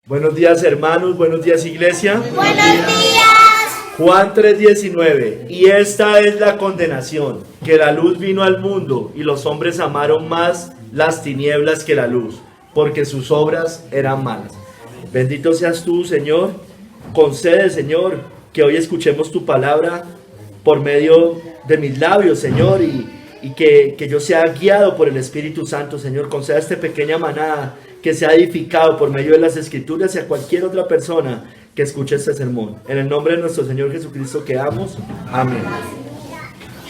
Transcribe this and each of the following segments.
Buenos días, hermanos, buenos días, iglesia. Buenos días. Juan 3:19. Y esta es la condenación, que la luz vino al mundo y los hombres amaron más las tinieblas que la luz, porque sus obras eran malas. Bendito seas tú, Señor. Concede, Señor, que hoy escuchemos tu palabra por medio de mis labios, Señor, y que yo sea guiado por el Espíritu Santo, Señor. Conceda a esta pequeña manada que sea edificado por medio de las Escrituras y a cualquier otra persona que escuche este sermón. En el nombre de nuestro Señor Jesucristo que amos. Amén.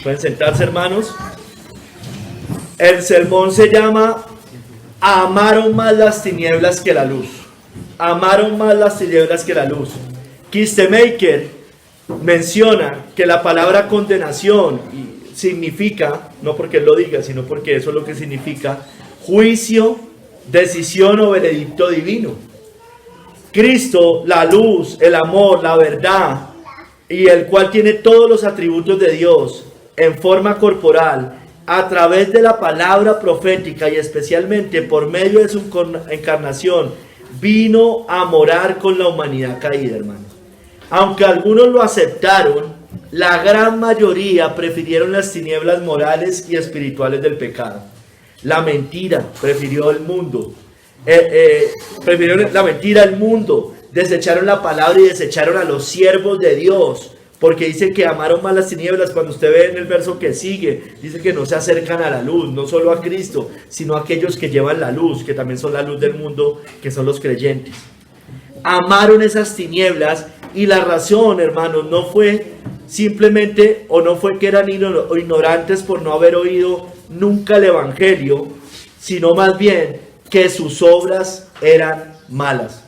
Pueden sentarse, hermanos. El sermón se llama Amaron más las tinieblas que la luz. Amaron más las tinieblas que la luz. Kistemaker menciona que la palabra condenación significa, no porque él lo diga, sino porque eso es lo que significa, juicio, decisión o veredicto divino. Cristo, la luz, el amor, la verdad, y el cual tiene todos los atributos de Dios en forma corporal, a través de la palabra profética y especialmente por medio de su encarnación, vino a morar con la humanidad caída, hermanos. Aunque algunos lo aceptaron, la gran mayoría prefirieron las tinieblas morales y espirituales del pecado. La mentira prefirió el mundo. Prefirieron la mentira al mundo. Desecharon la palabra y desecharon a los siervos de Dios. Porque dice que amaron más las tinieblas. Cuando usted ve en el verso que sigue, dice que no se acercan a la luz, no solo a Cristo, sino a aquellos que llevan la luz, que también son la luz del mundo, que son los creyentes. Amaron esas tinieblas, y la razón, hermanos, no fue simplemente, o no fue que eran ignorantes por no haber oído nunca el evangelio, sino más bien que sus obras eran malas.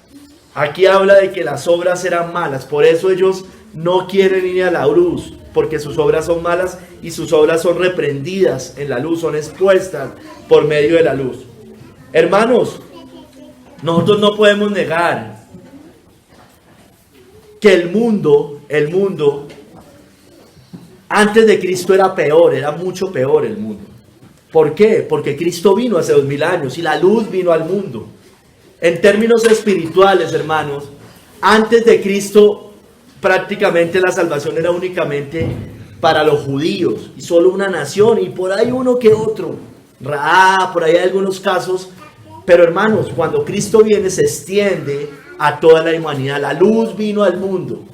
Aquí habla de que las obras eran malas, por eso ellos no quieren ir a la luz, porque sus obras son malas y sus obras son reprendidas en la luz, son expuestas por medio de la luz. Hermanos, nosotros no podemos negar que el mundo antes de Cristo era peor, era mucho peor el mundo. ¿Por qué? Porque Cristo vino hace 2000 años y la luz vino al mundo. En términos espirituales, hermanos, antes de Cristo prácticamente la salvación era únicamente para los judíos y solo una nación, y por ahí uno que otro, por ahí hay algunos casos, pero hermanos, cuando Cristo viene se extiende a toda la humanidad. La luz vino al mundo.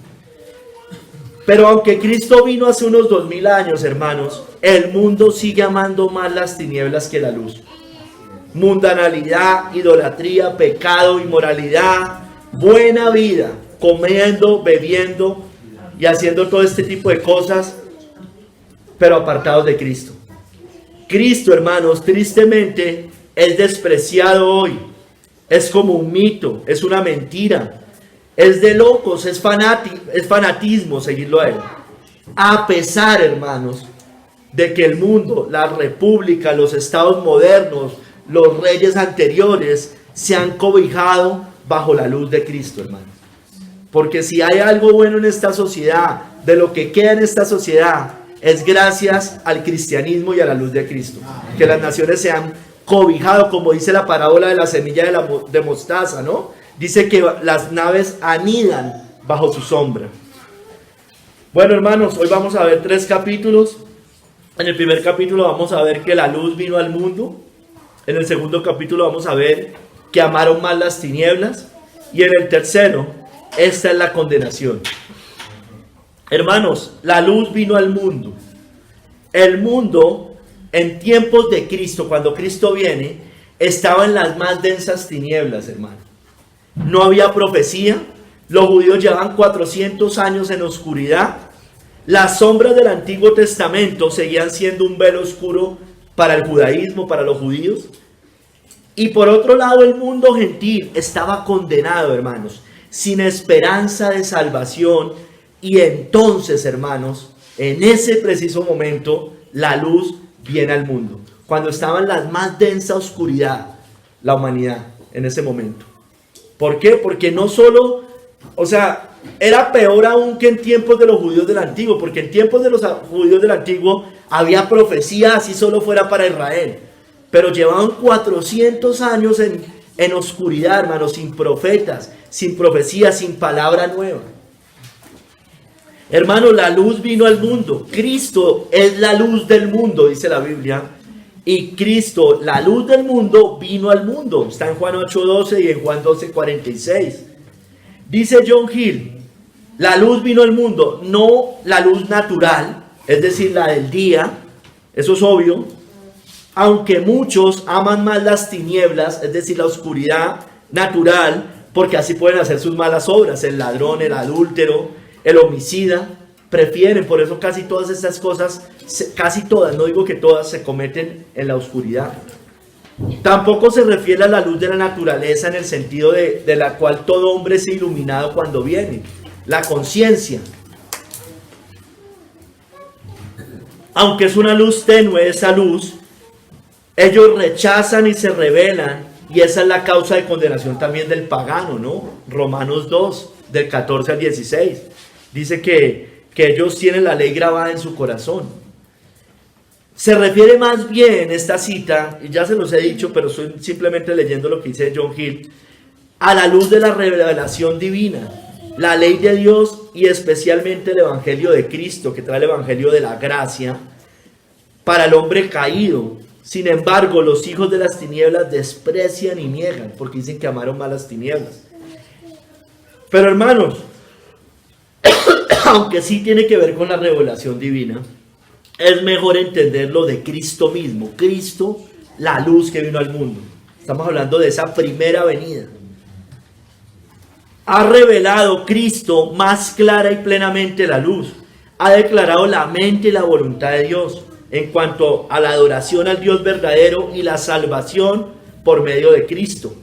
Pero aunque Cristo vino hace unos 2000 años, hermanos, el mundo sigue amando más las tinieblas que la luz. Mundanalidad, idolatría, pecado, inmoralidad, buena vida, comiendo, bebiendo y haciendo todo este tipo de cosas, pero apartados de Cristo. Cristo, hermanos, tristemente es despreciado hoy. Es como un mito, es una mentira. Es de locos, es fanatismo seguirlo a él. A pesar, hermanos, de que el mundo, la república, los estados modernos, los reyes anteriores se han cobijado bajo la luz de Cristo, hermanos. Porque si hay algo bueno en esta sociedad, de lo que queda en esta sociedad, es gracias al cristianismo y a la luz de Cristo. Que las naciones se han cobijado, como dice la parábola de la semilla de mostaza, ¿no? Dice que las naves anidan bajo su sombra. Bueno, hermanos, hoy vamos a ver 3 capítulos. En el primer capítulo vamos a ver que la luz vino al mundo. En el segundo capítulo vamos a ver que amaron más las tinieblas. Y en el tercero, esta es la condenación. Hermanos, la luz vino al mundo. El mundo, en tiempos de Cristo, cuando Cristo viene, estaba en las más densas tinieblas, hermanos. No había profecía. Los judíos llevaban 400 años en oscuridad. Las sombras del Antiguo Testamento seguían siendo un velo oscuro para el judaísmo, para los judíos. Y por otro lado, el mundo gentil estaba condenado, hermanos, sin esperanza de salvación. Y entonces, hermanos, en ese preciso momento, la luz viene al mundo. Cuando estaba en la más densa oscuridad, la humanidad, en ese momento. ¿Por qué? Porque no solo, era peor aún que en tiempos de los judíos del Antiguo, porque en tiempos de los judíos del Antiguo había profecía, así solo fuera para Israel, pero llevaban 400 años en oscuridad, hermanos, sin profetas, sin profecía, sin palabra nueva. Hermanos, la luz vino al mundo. Cristo es la luz del mundo, dice la Biblia. Y Cristo, la luz del mundo, vino al mundo. Está en Juan 8:12 y en Juan 12:46. Dice John Hill, la luz vino al mundo, no la luz natural, es decir, la del día, eso es obvio, aunque muchos aman más las tinieblas, es decir, la oscuridad natural, porque así pueden hacer sus malas obras, el ladrón, el adúltero, el homicida, prefieren, por eso casi todas estas cosas, casi todas, no digo que todas, se cometen en la oscuridad. Tampoco se refiere a la luz de la naturaleza en el sentido de la cual todo hombre es iluminado cuando viene, la conciencia. Aunque es una luz tenue, esa luz, ellos rechazan y se rebelan, y esa es la causa de condenación también del pagano, ¿no? Romanos 2, del 14 al 16, dice que ellos tienen la ley grabada en su corazón. Se refiere más bien esta cita, y ya se los he dicho, pero estoy simplemente leyendo lo que dice John Hill, a la luz de la revelación divina, la ley de Dios y especialmente el evangelio de Cristo, que trae el evangelio de la gracia para el hombre caído. Sin embargo, los hijos de las tinieblas desprecian y niegan, porque dicen que amaron más las tinieblas. Pero hermanos, aunque sí tiene que ver con la revelación divina, es mejor entenderlo de Cristo mismo. Cristo, la luz que vino al mundo. Estamos hablando de esa primera venida. Ha revelado Cristo más clara y plenamente la luz. Ha declarado la mente y la voluntad de Dios en cuanto a la adoración al Dios verdadero y la salvación por medio de Cristo.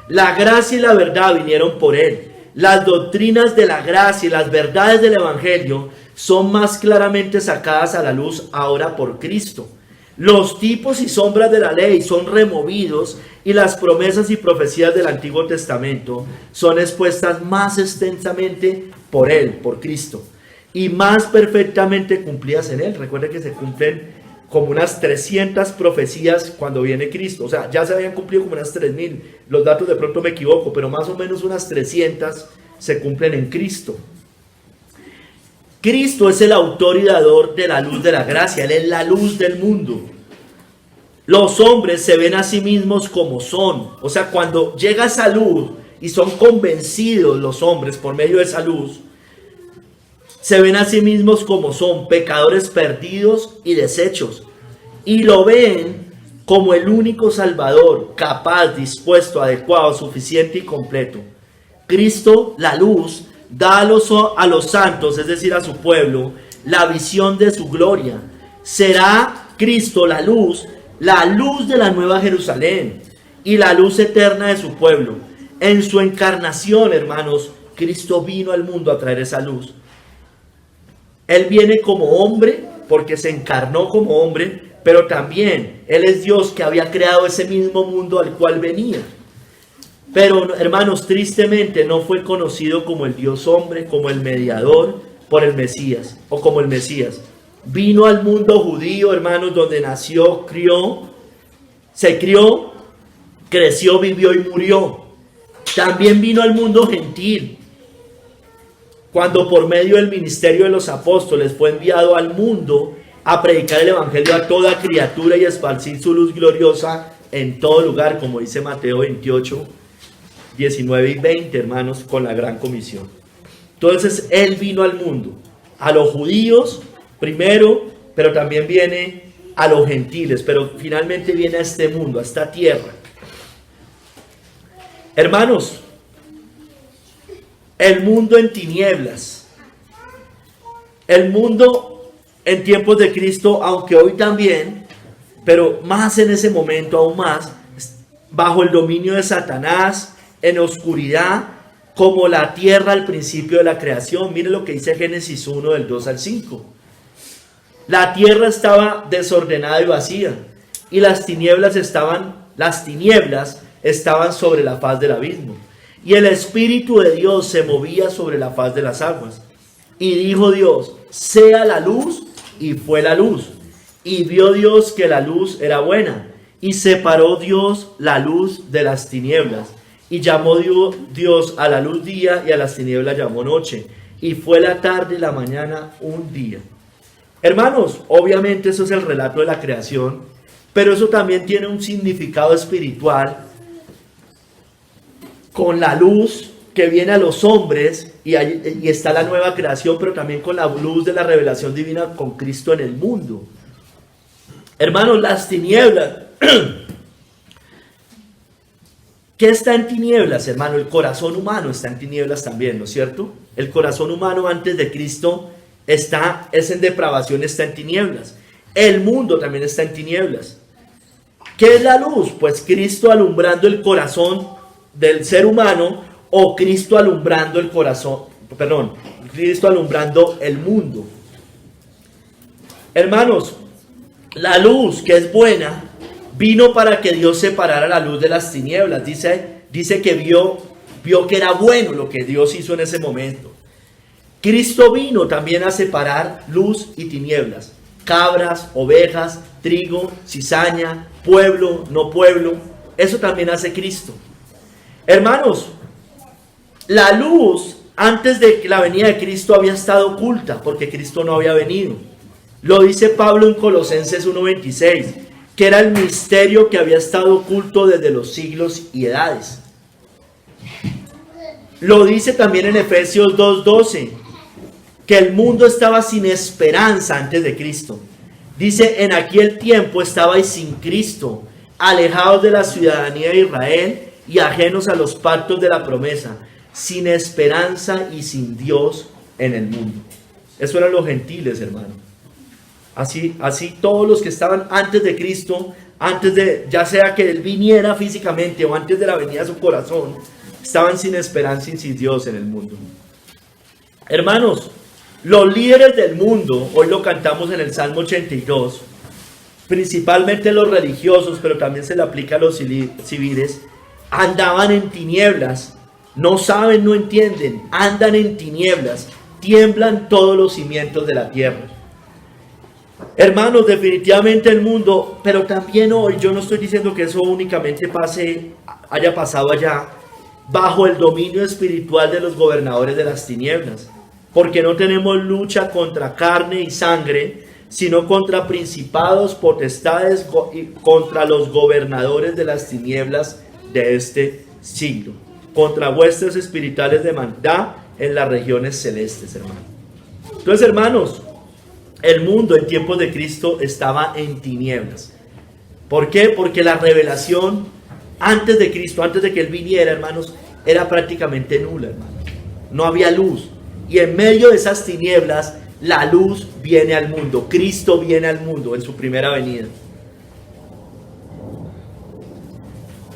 La gracia y la verdad vinieron por Él. Las doctrinas de la gracia y las verdades del Evangelio son más claramente sacadas a la luz ahora por Cristo. Los tipos y sombras de la ley son removidos y las promesas y profecías del Antiguo Testamento son expuestas más extensamente por Él, por Cristo, y más perfectamente cumplidas en Él. Recuerden que se cumplen como unas 300 profecías cuando viene Cristo. O sea, ya se habían cumplido como unas 3000. Los datos de pronto me equivoco, pero más o menos unas 300 se cumplen en Cristo. Cristo es el autor y dador de la luz de la gracia. Él es la luz del mundo. Los hombres se ven a sí mismos como son. O sea, cuando llega esa luz y son convencidos los hombres por medio de esa luz, se ven a sí mismos como son, pecadores perdidos y deshechos. Y lo ven como el único Salvador, capaz, dispuesto, adecuado, suficiente y completo. Cristo, la luz, da a los santos, es decir, a su pueblo, la visión de su gloria. Será Cristo la luz de la nueva Jerusalén y la luz eterna de su pueblo. En su encarnación, hermanos, Cristo vino al mundo a traer esa luz. Él viene como hombre, porque se encarnó como hombre, pero también Él es Dios que había creado ese mismo mundo al cual venía. Pero, hermanos, tristemente no fue conocido como el Dios hombre, como el mediador por el Mesías, o como el Mesías. Vino al mundo judío, hermanos, donde nació, se crió, creció, vivió y murió. También vino al mundo gentil, cuando por medio del ministerio de los apóstoles fue enviado al mundo a predicar el evangelio a toda criatura y esparcir su luz gloriosa en todo lugar, como dice Mateo 28, 19 y 20, hermanos, con la gran comisión. Entonces Él vino al mundo, a los judíos primero, pero también viene a los gentiles, pero finalmente viene a este mundo, a esta tierra. Hermanos, el mundo en tinieblas, el mundo en tiempos de Cristo, aunque hoy también, pero más en ese momento, aún más, bajo el dominio de Satanás, en oscuridad, como la tierra al principio de la creación. Mire lo que dice Génesis 1, del 2 al 5. La tierra estaba desordenada y vacía, y las tinieblas estaban sobre la faz del abismo. Y el Espíritu de Dios se movía sobre la faz de las aguas. Y dijo Dios, sea la luz, y fue la luz. Y vio Dios que la luz era buena. Y separó Dios la luz de las tinieblas. Y llamó Dios a la luz día y a las tinieblas llamó noche. Y fue la tarde y la mañana un día. Hermanos, obviamente eso es el relato de la creación, pero eso también tiene un significado espiritual con la luz que viene a los hombres y está la nueva creación, pero también con la luz de la revelación divina con Cristo en el mundo. Hermanos, las tinieblas. ¿Qué está en tinieblas, hermano? El corazón humano está en tinieblas también, ¿no es cierto? El corazón humano antes de Cristo es en depravación, está en tinieblas. El mundo también está en tinieblas. ¿Qué es la luz? Pues Cristo alumbrando el corazón del ser humano, o Cristo alumbrando el corazón, Cristo alumbrando el mundo. Hermanos, la luz que es buena vino para que Dios separara la luz de las tinieblas. Dice que vio que era bueno lo que Dios hizo en ese momento. Cristo vino también a separar luz y tinieblas. Cabras, ovejas, trigo, cizaña, pueblo, no pueblo. Eso también hace Cristo. Hermanos, la luz antes de la venida de Cristo había estado oculta porque Cristo no había venido. Lo dice Pablo en Colosenses 1:26, que era el misterio que había estado oculto desde los siglos y edades. Lo dice también en Efesios 2:12, que el mundo estaba sin esperanza antes de Cristo. Dice, en aquel tiempo estabais sin Cristo, alejados de la ciudadanía de Israel y ajenos a los pactos de la promesa, sin esperanza y sin Dios en el mundo. Eso eran los gentiles, hermano. Así todos los que estaban antes de Cristo, antes de, ya sea que Él viniera físicamente o antes de la venida de su corazón, estaban sin esperanza y sin Dios en el mundo. Hermanos, los líderes del mundo, hoy lo cantamos en el Salmo 82, principalmente los religiosos, pero también se le aplica a los civiles, andaban en tinieblas, no saben, no entienden, andan en tinieblas, tiemblan todos los cimientos de la tierra. Hermanos, definitivamente el mundo, pero también hoy, yo no estoy diciendo que eso únicamente haya pasado allá, bajo el dominio espiritual de los gobernadores de las tinieblas, porque no tenemos lucha contra carne y sangre, sino contra principados, potestades, y contra los gobernadores de las tinieblas de este siglo, contra huestes espirituales de maldad en las regiones celestes, hermanos. Entonces, hermanos, el mundo en tiempos de Cristo estaba en tinieblas. ¿Por qué? Porque la revelación antes de Cristo, antes de que Él viniera, hermanos, era prácticamente nula, hermanos. No había luz. Y en medio de esas tinieblas, la luz viene al mundo. Cristo viene al mundo en su primera venida.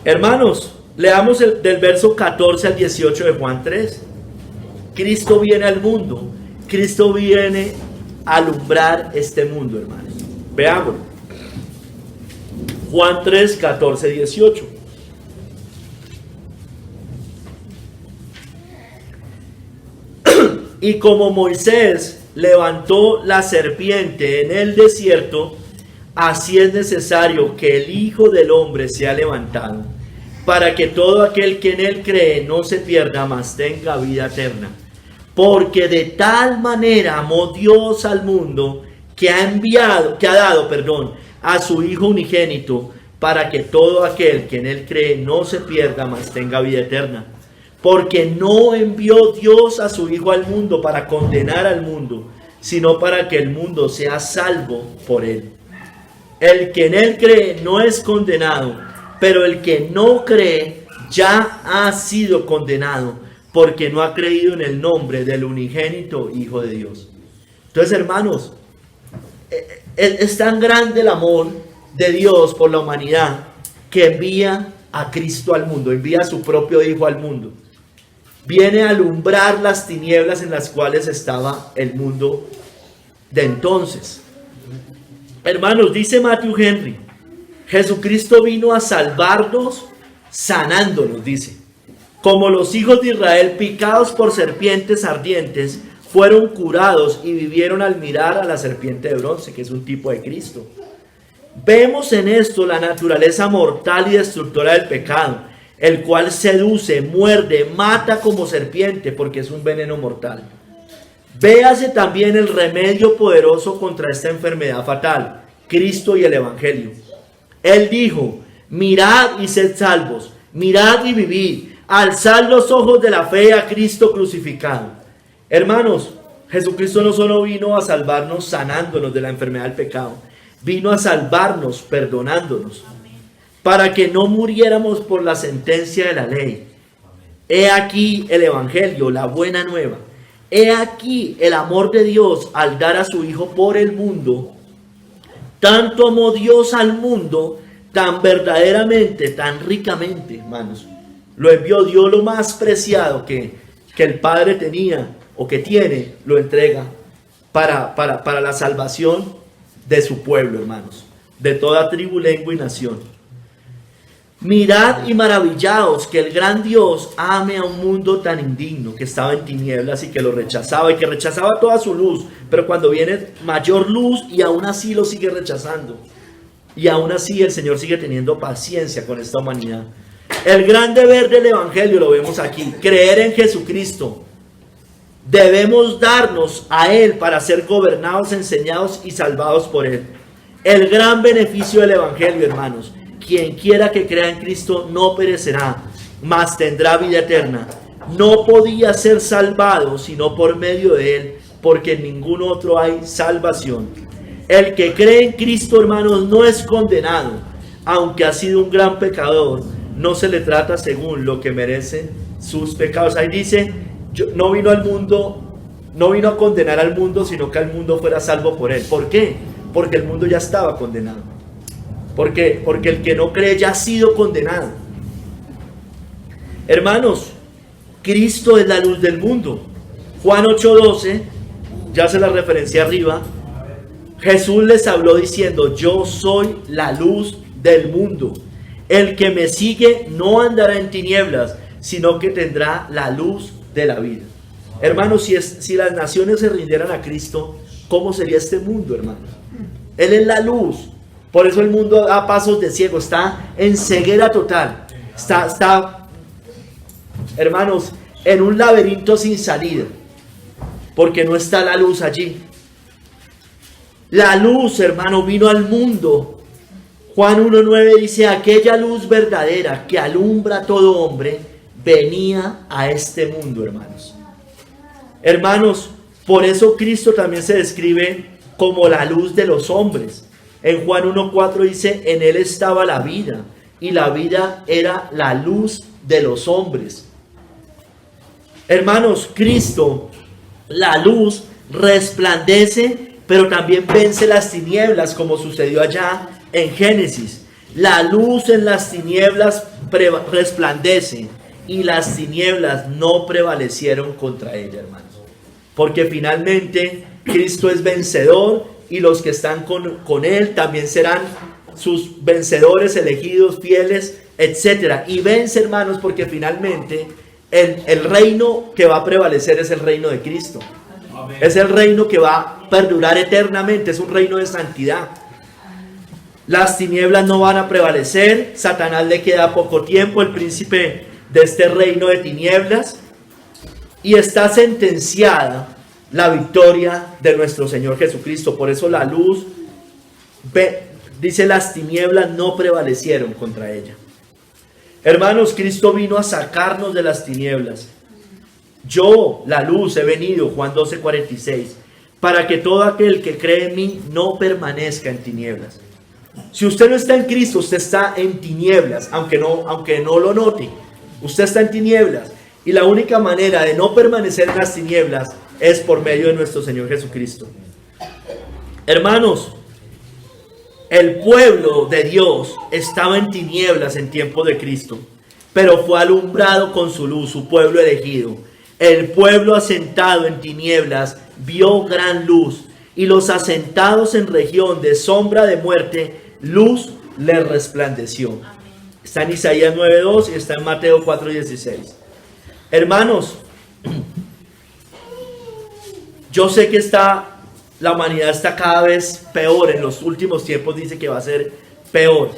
Hermanos, leamos del verso 14 al 18 de Juan 3. Cristo viene al mundo. Cristo viene a alumbrar este mundo, hermanos. Veámoslo. Juan 3, 14, 18. Y como Moisés levantó la serpiente en el desierto, así es necesario que el Hijo del Hombre sea levantado, para que todo aquel que en él cree no se pierda, mas tenga vida eterna. Porque de tal manera amó Dios al mundo que ha dado a su Hijo unigénito, para que todo aquel que en él cree no se pierda, mas tenga vida eterna. Porque no envió Dios a su Hijo al mundo para condenar al mundo, sino para que el mundo sea salvo por él. El que en él cree no es condenado, pero el que no cree ya ha sido condenado, porque no ha creído en el nombre del unigénito Hijo de Dios. Entonces, hermanos, es tan grande el amor de Dios por la humanidad que envía a Cristo al mundo, envía a su propio Hijo al mundo. Viene a alumbrar las tinieblas en las cuales estaba el mundo de entonces. Hermanos, dice Matthew Henry, Jesucristo vino a salvarnos sanándonos, dice. Como los hijos de Israel picados por serpientes ardientes fueron curados y vivieron al mirar a la serpiente de bronce, que es un tipo de Cristo. Vemos en esto la naturaleza mortal y destructora del pecado, el cual seduce, muerde, mata como serpiente, porque es un veneno mortal. Véase también el remedio poderoso contra esta enfermedad fatal, Cristo y el Evangelio. Él dijo: mirad y sed salvos, mirad y vivid, alzad los ojos de la fe a Cristo crucificado. Hermanos, Jesucristo no solo vino a salvarnos sanándonos de la enfermedad del pecado, vino a salvarnos perdonándonos, para que no muriéramos por la sentencia de la ley. He aquí el Evangelio, la buena nueva. He aquí el amor de Dios al dar a su Hijo por el mundo. Tanto amó Dios al mundo, tan verdaderamente, tan ricamente, hermanos. Lo envió, dio lo más preciado que el Padre tenía o que tiene, lo entrega para la salvación de su pueblo, hermanos, de toda tribu, lengua y nación. Mirad y maravillaos que el gran Dios ame a un mundo tan indigno, que estaba en tinieblas y que lo rechazaba y que rechazaba toda su luz, pero cuando viene mayor luz y aún así lo sigue rechazando. Y aún así el Señor sigue teniendo paciencia con esta humanidad. El gran deber del Evangelio lo vemos aquí: creer en Jesucristo. Debemos darnos a Él para ser gobernados, enseñados y salvados por Él. El gran beneficio del Evangelio, hermanos: quien quiera que crea en Cristo no perecerá, mas tendrá vida eterna. No podía ser salvado sino por medio de Él, porque en ningún otro hay salvación. El que cree en Cristo, hermanos, no es condenado, aunque ha sido un gran pecador. No se le trata según lo que merecen sus pecados. Ahí dice: no vino al mundo, no vino a condenar al mundo, sino que al mundo fuera salvo por Él. ¿Por qué? Porque el mundo ya estaba condenado. Porque el que no cree ya ha sido condenado. Hermanos, Cristo es la luz del mundo. Juan 8:12, ya se la referencié arriba. Jesús les habló diciendo: yo soy la luz del mundo. El que me sigue no andará en tinieblas, sino que tendrá la luz de la vida. Hermanos, si las naciones se rindieran a Cristo, ¿cómo sería este mundo, hermanos? Él es la luz. Por eso el mundo da pasos de ciego, está en ceguera total. Está, hermanos, en un laberinto sin salida, porque no está la luz allí. La luz, hermano, vino al mundo. Juan 1:9 dice: aquella luz verdadera que alumbra a todo hombre venía a este mundo, hermanos. Hermanos, por eso Cristo también se describe como la luz de los hombres. En Juan 1:4 dice: en Él estaba la vida, y la vida era la luz de los hombres. Hermanos, Cristo, la luz, resplandece, pero también vence las tinieblas, como sucedió allá en Génesis. La luz en las tinieblas resplandece, y las tinieblas no prevalecieron contra ella, hermanos. Porque finalmente Cristo es vencedor, y los que están con Él también serán sus vencedores, elegidos, fieles, etc. Y vence, hermanos, porque finalmente el reino que va a prevalecer es el reino de Cristo. Amén. Es el reino que va a perdurar eternamente, es un reino de santidad. Las tinieblas no van a prevalecer, Satanás le queda poco tiempo, el príncipe de este reino de tinieblas, y está sentenciada la victoria de nuestro Señor Jesucristo. Por eso la luz, dice, las tinieblas no prevalecieron contra ella. Hermanos, Cristo vino a sacarnos de las tinieblas. Yo, la luz, he venido, Juan 12:46, para que todo aquel que cree en mí no permanezca en tinieblas. Si usted no está en Cristo, usted está en tinieblas, aunque no lo note. Usted está en tinieblas, y la única manera de no permanecer en las tinieblas es por medio de nuestro Señor Jesucristo. Hermanos, el pueblo de Dios estaba en tinieblas en tiempo de Cristo, pero fue alumbrado con su luz, su pueblo elegido. El pueblo asentado en tinieblas vio gran luz, y los asentados en región de sombra de muerte, luz les resplandeció. Está en Isaías 9:2 y está en Mateo 4:16. Hermanos, yo sé que está la humanidad está cada vez peor. En los últimos tiempos dice que va a ser peor.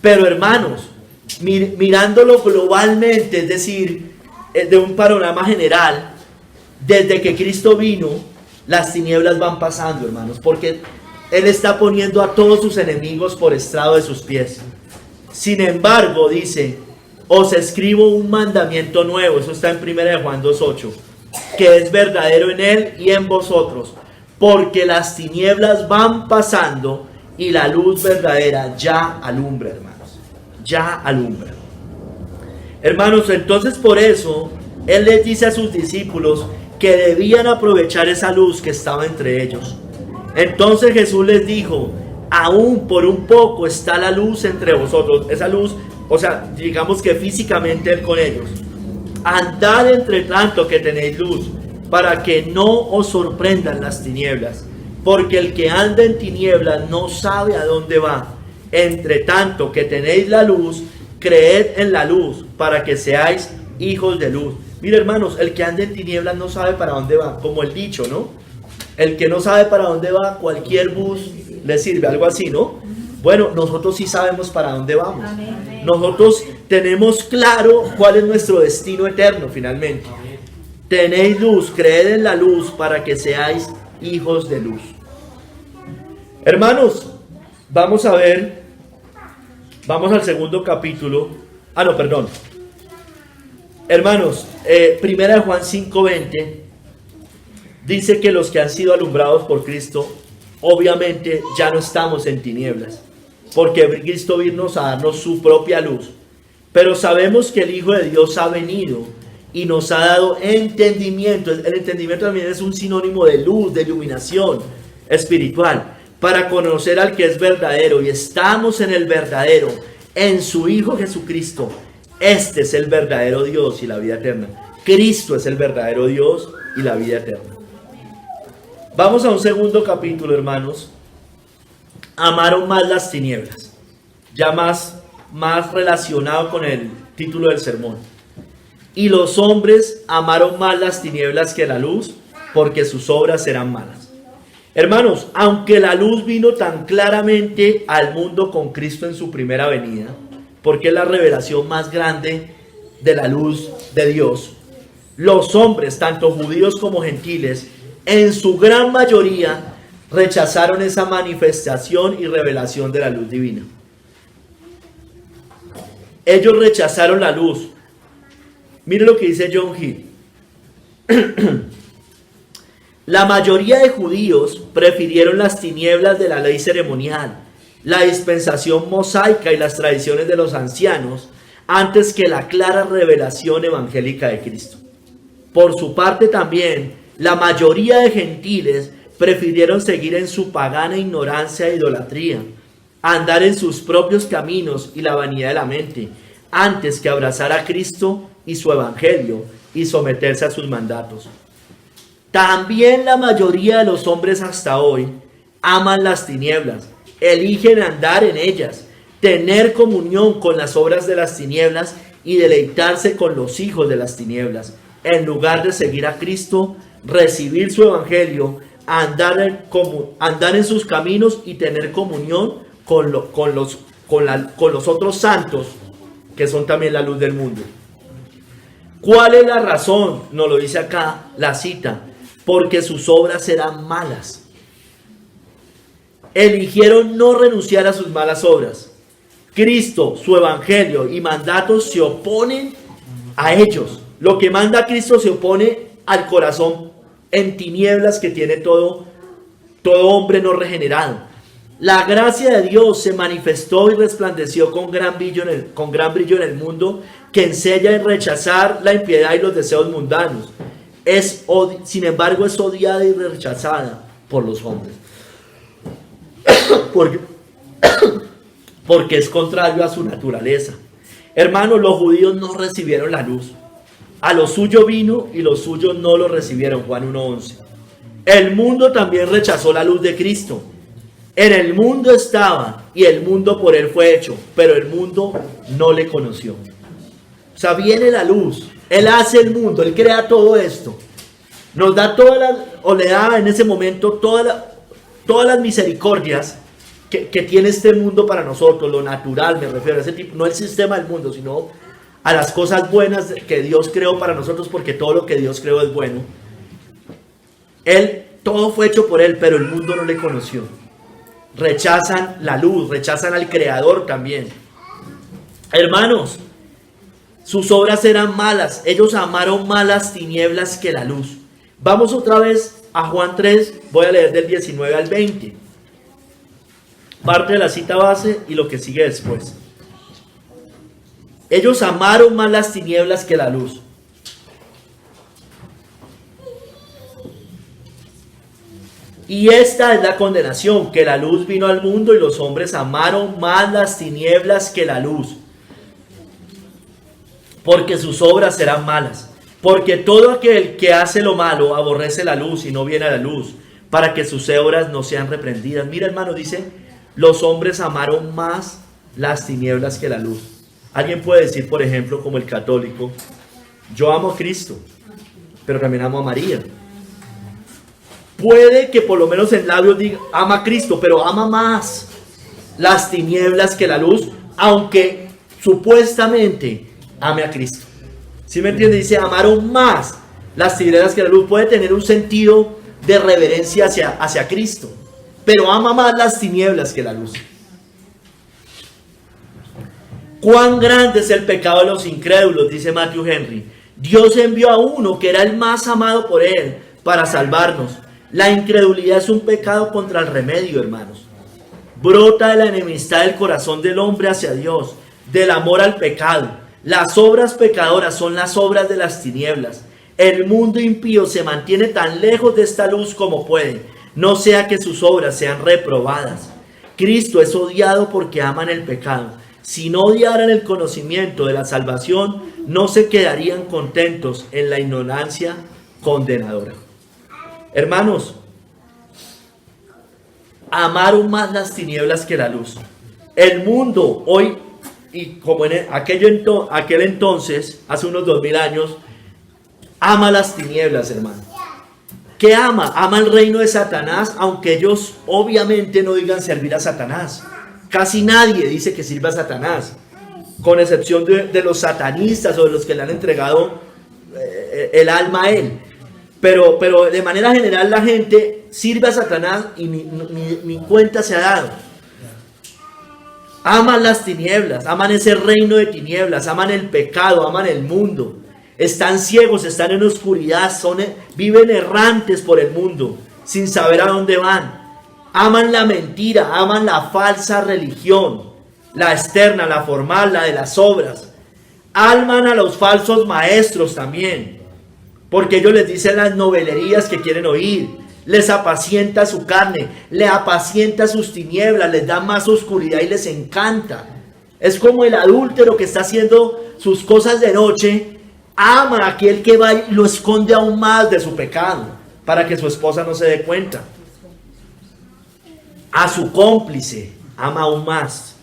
Pero hermanos, mirándolo globalmente, es decir, de un panorama general, desde que Cristo vino, las tinieblas van pasando, hermanos, porque Él está poniendo a todos sus enemigos por estrado de sus pies. Sin embargo, dice, os escribo un mandamiento nuevo, eso está en 1 Juan 2:8, que es verdadero en Él y en vosotros, porque las tinieblas van pasando y la luz verdadera ya alumbra, hermanos, ya alumbra. Hermanos, entonces por eso Él les dice a sus discípulos que debían aprovechar esa luz que estaba entre ellos. Entonces Jesús les dijo, aún por un poco está la luz entre vosotros. Esa luz, o sea, digamos que físicamente Él con ellos. Andad entre tanto que tenéis luz, para que no os sorprendan las tinieblas, porque el que anda en tinieblas no sabe a dónde va. Entre tanto que tenéis la luz, creed en la luz, para que seáis hijos de luz. Mira, hermanos, el que anda en tinieblas no sabe para dónde va, como el dicho, ¿no? El que no sabe para dónde va, cualquier bus le sirve, algo así, ¿no? Bueno, nosotros sí sabemos para dónde vamos. Nosotros tenemos claro cuál es nuestro destino eterno finalmente. Tenéis luz, creed en la luz para que seáis hijos de luz. Hermanos, vamos a ver, vamos al segundo capítulo. Hermanos, 1 Juan 5:20 dice que los que han sido alumbrados por Cristo, obviamente ya no estamos en tinieblas, porque Cristo vino a darnos su propia luz. Pero sabemos que el Hijo de Dios ha venido y nos ha dado entendimiento. El entendimiento también es un sinónimo de luz, de iluminación espiritual, para conocer al que es verdadero, y estamos en el verdadero, en su Hijo Jesucristo. Este es el verdadero Dios y la vida eterna. Cristo es el verdadero Dios y la vida eterna. Vamos a un segundo capítulo, hermanos. Amaron más las tinieblas, ya más relacionado con el título del sermón. Y los hombres amaron más las tinieblas que la luz, porque sus obras eran malas. Hermanos, aunque la luz vino tan claramente al mundo con Cristo en su primera venida, porque es la revelación más grande de la luz de Dios, los hombres, tanto judíos como gentiles, en su gran mayoría rechazaron esa manifestación y revelación de la luz divina. Ellos rechazaron la luz. Mire lo que dice John Hill. La mayoría de judíos prefirieron las tinieblas de la ley ceremonial, la dispensación mosaica y las tradiciones de los ancianos, antes que la clara revelación evangélica de Cristo. Por su parte también, la mayoría de gentiles prefirieron seguir en su pagana ignorancia e idolatría, andar en sus propios caminos y la vanidad de la mente, antes que abrazar a Cristo y su evangelio y someterse a sus mandatos. También la mayoría de los hombres hasta hoy aman las tinieblas, eligen andar en ellas, tener comunión con las obras de las tinieblas y deleitarse con los hijos de las tinieblas, en lugar de seguir a Cristo, recibir su evangelio, andar en sus caminos y tener comunión con los otros santos, que son también la luz del mundo. ¿Cuál es la razón? Nos lo dice acá la cita. Porque sus obras eran malas. Eligieron no renunciar a sus malas obras. Cristo, su evangelio y mandatos se oponen a ellos. Lo que manda Cristo se opone al corazón en tinieblas que tiene todo hombre no regenerado. La gracia de Dios se manifestó y resplandeció con gran brillo en el mundo, que enseña en rechazar la impiedad y los deseos mundanos. Sin embargo, es odiada y rechazada por los hombres. Porque es contrario a su naturaleza. Hermanos, los judíos no recibieron la luz. A lo suyo vino y los suyos no lo recibieron. Juan 1:11. El mundo también rechazó la luz de Cristo. En el mundo estaba y el mundo por él fue hecho, pero el mundo no le conoció. O sea, viene la luz. Él hace el mundo, Él crea todo esto. Nos da le da en ese momento todas las misericordias que tiene este mundo para nosotros, lo natural, me refiero a ese tipo, no el sistema del mundo, sino a las cosas buenas que Dios creó para nosotros, porque todo lo que Dios creó es bueno. Todo fue hecho por Él, pero el mundo no le conoció. Rechazan la luz, rechazan al Creador también. Hermanos, sus obras eran malas, ellos amaron más las tinieblas que la luz. Vamos otra vez a Juan 3, voy a leer del 19 al 20. Parte de la cita base y lo que sigue después. Ellos amaron más las tinieblas que la luz. Y esta es la condenación, que la luz vino al mundo y los hombres amaron más las tinieblas que la luz, porque sus obras eran malas. Porque todo aquel que hace lo malo aborrece la luz y no viene a la luz, para que sus obras no sean reprendidas. Mira, hermano, dice, los hombres amaron más las tinieblas que la luz. Alguien puede decir, por ejemplo, como el católico, yo amo a Cristo, pero también amo a María. Puede que por lo menos en labios diga, ama a Cristo, pero ama más las tinieblas que la luz, aunque supuestamente ame a Cristo. ¿Sí me entiende? Dice, amaron más las tinieblas que la luz. Puede tener un sentido de reverencia hacia Cristo, pero ama más las tinieblas que la luz. Cuán grande es el pecado de los incrédulos, dice Matthew Henry. Dios envió a uno que era el más amado por Él para salvarnos. La incredulidad es un pecado contra el remedio, hermanos. Brota de la enemistad del corazón del hombre hacia Dios, del amor al pecado. Las obras pecadoras son las obras de las tinieblas. El mundo impío se mantiene tan lejos de esta luz como puede, no sea que sus obras sean reprobadas. Cristo es odiado porque aman el pecado. Si no odiaran el conocimiento de la salvación, no se quedarían contentos en la ignorancia condenadora. Hermanos, amaron más las tinieblas que la luz. El mundo hoy, y como en aquel entonces, hace unos 2000 años, ama las tinieblas, hermano. ¿Qué ama? Ama el reino de Satanás, aunque ellos obviamente no digan servir a Satanás. Casi nadie dice que sirva a Satanás, con excepción de los satanistas o de los que le han entregado el alma a él. Pero de manera general la gente sirve a Satanás y ni cuenta se ha dado. Aman las tinieblas, aman ese reino de tinieblas, aman el pecado, aman el mundo. Están ciegos, están en oscuridad, viven errantes por el mundo, sin saber a dónde van. Aman la mentira, aman la falsa religión, la externa, la formal, la de las obras. Aman a los falsos maestros también, porque ellos les dicen las novelerías que quieren oír, les apacienta su carne, le apacienta sus tinieblas, les da más oscuridad y les encanta. Es como el adúltero que está haciendo sus cosas de noche, ama a aquel que va y lo esconde aún más de su pecado, para que su esposa no se dé cuenta. A su cómplice ama aún más.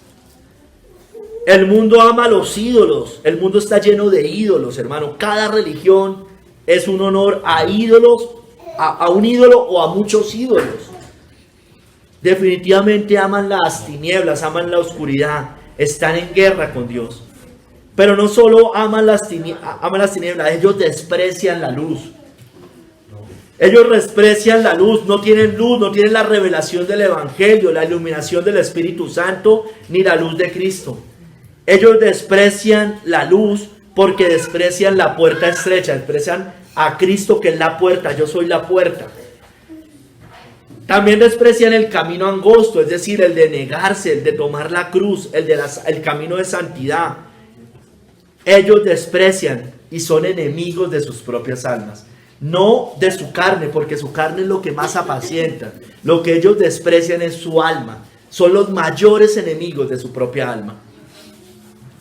El mundo ama a los ídolos. El mundo está lleno de ídolos, hermano. Cada religión es un honor a ídolos, a un ídolo o a muchos ídolos. Definitivamente aman las tinieblas, aman la oscuridad. Están en guerra con Dios. Pero no solo aman las tinieblas, ellos desprecian la luz. Ellos desprecian la luz, no tienen la revelación del Evangelio, la iluminación del Espíritu Santo, ni la luz de Cristo. Ellos desprecian la luz porque desprecian la puerta estrecha, desprecian a Cristo que es la puerta, yo soy la puerta. También desprecian el camino angosto, es decir, el de negarse, el de tomar la cruz, el camino de santidad. Ellos desprecian y son enemigos de sus propias almas. No de su carne, porque su carne es lo que más apacienta. Lo que ellos desprecian es su alma. Son los mayores enemigos de su propia alma.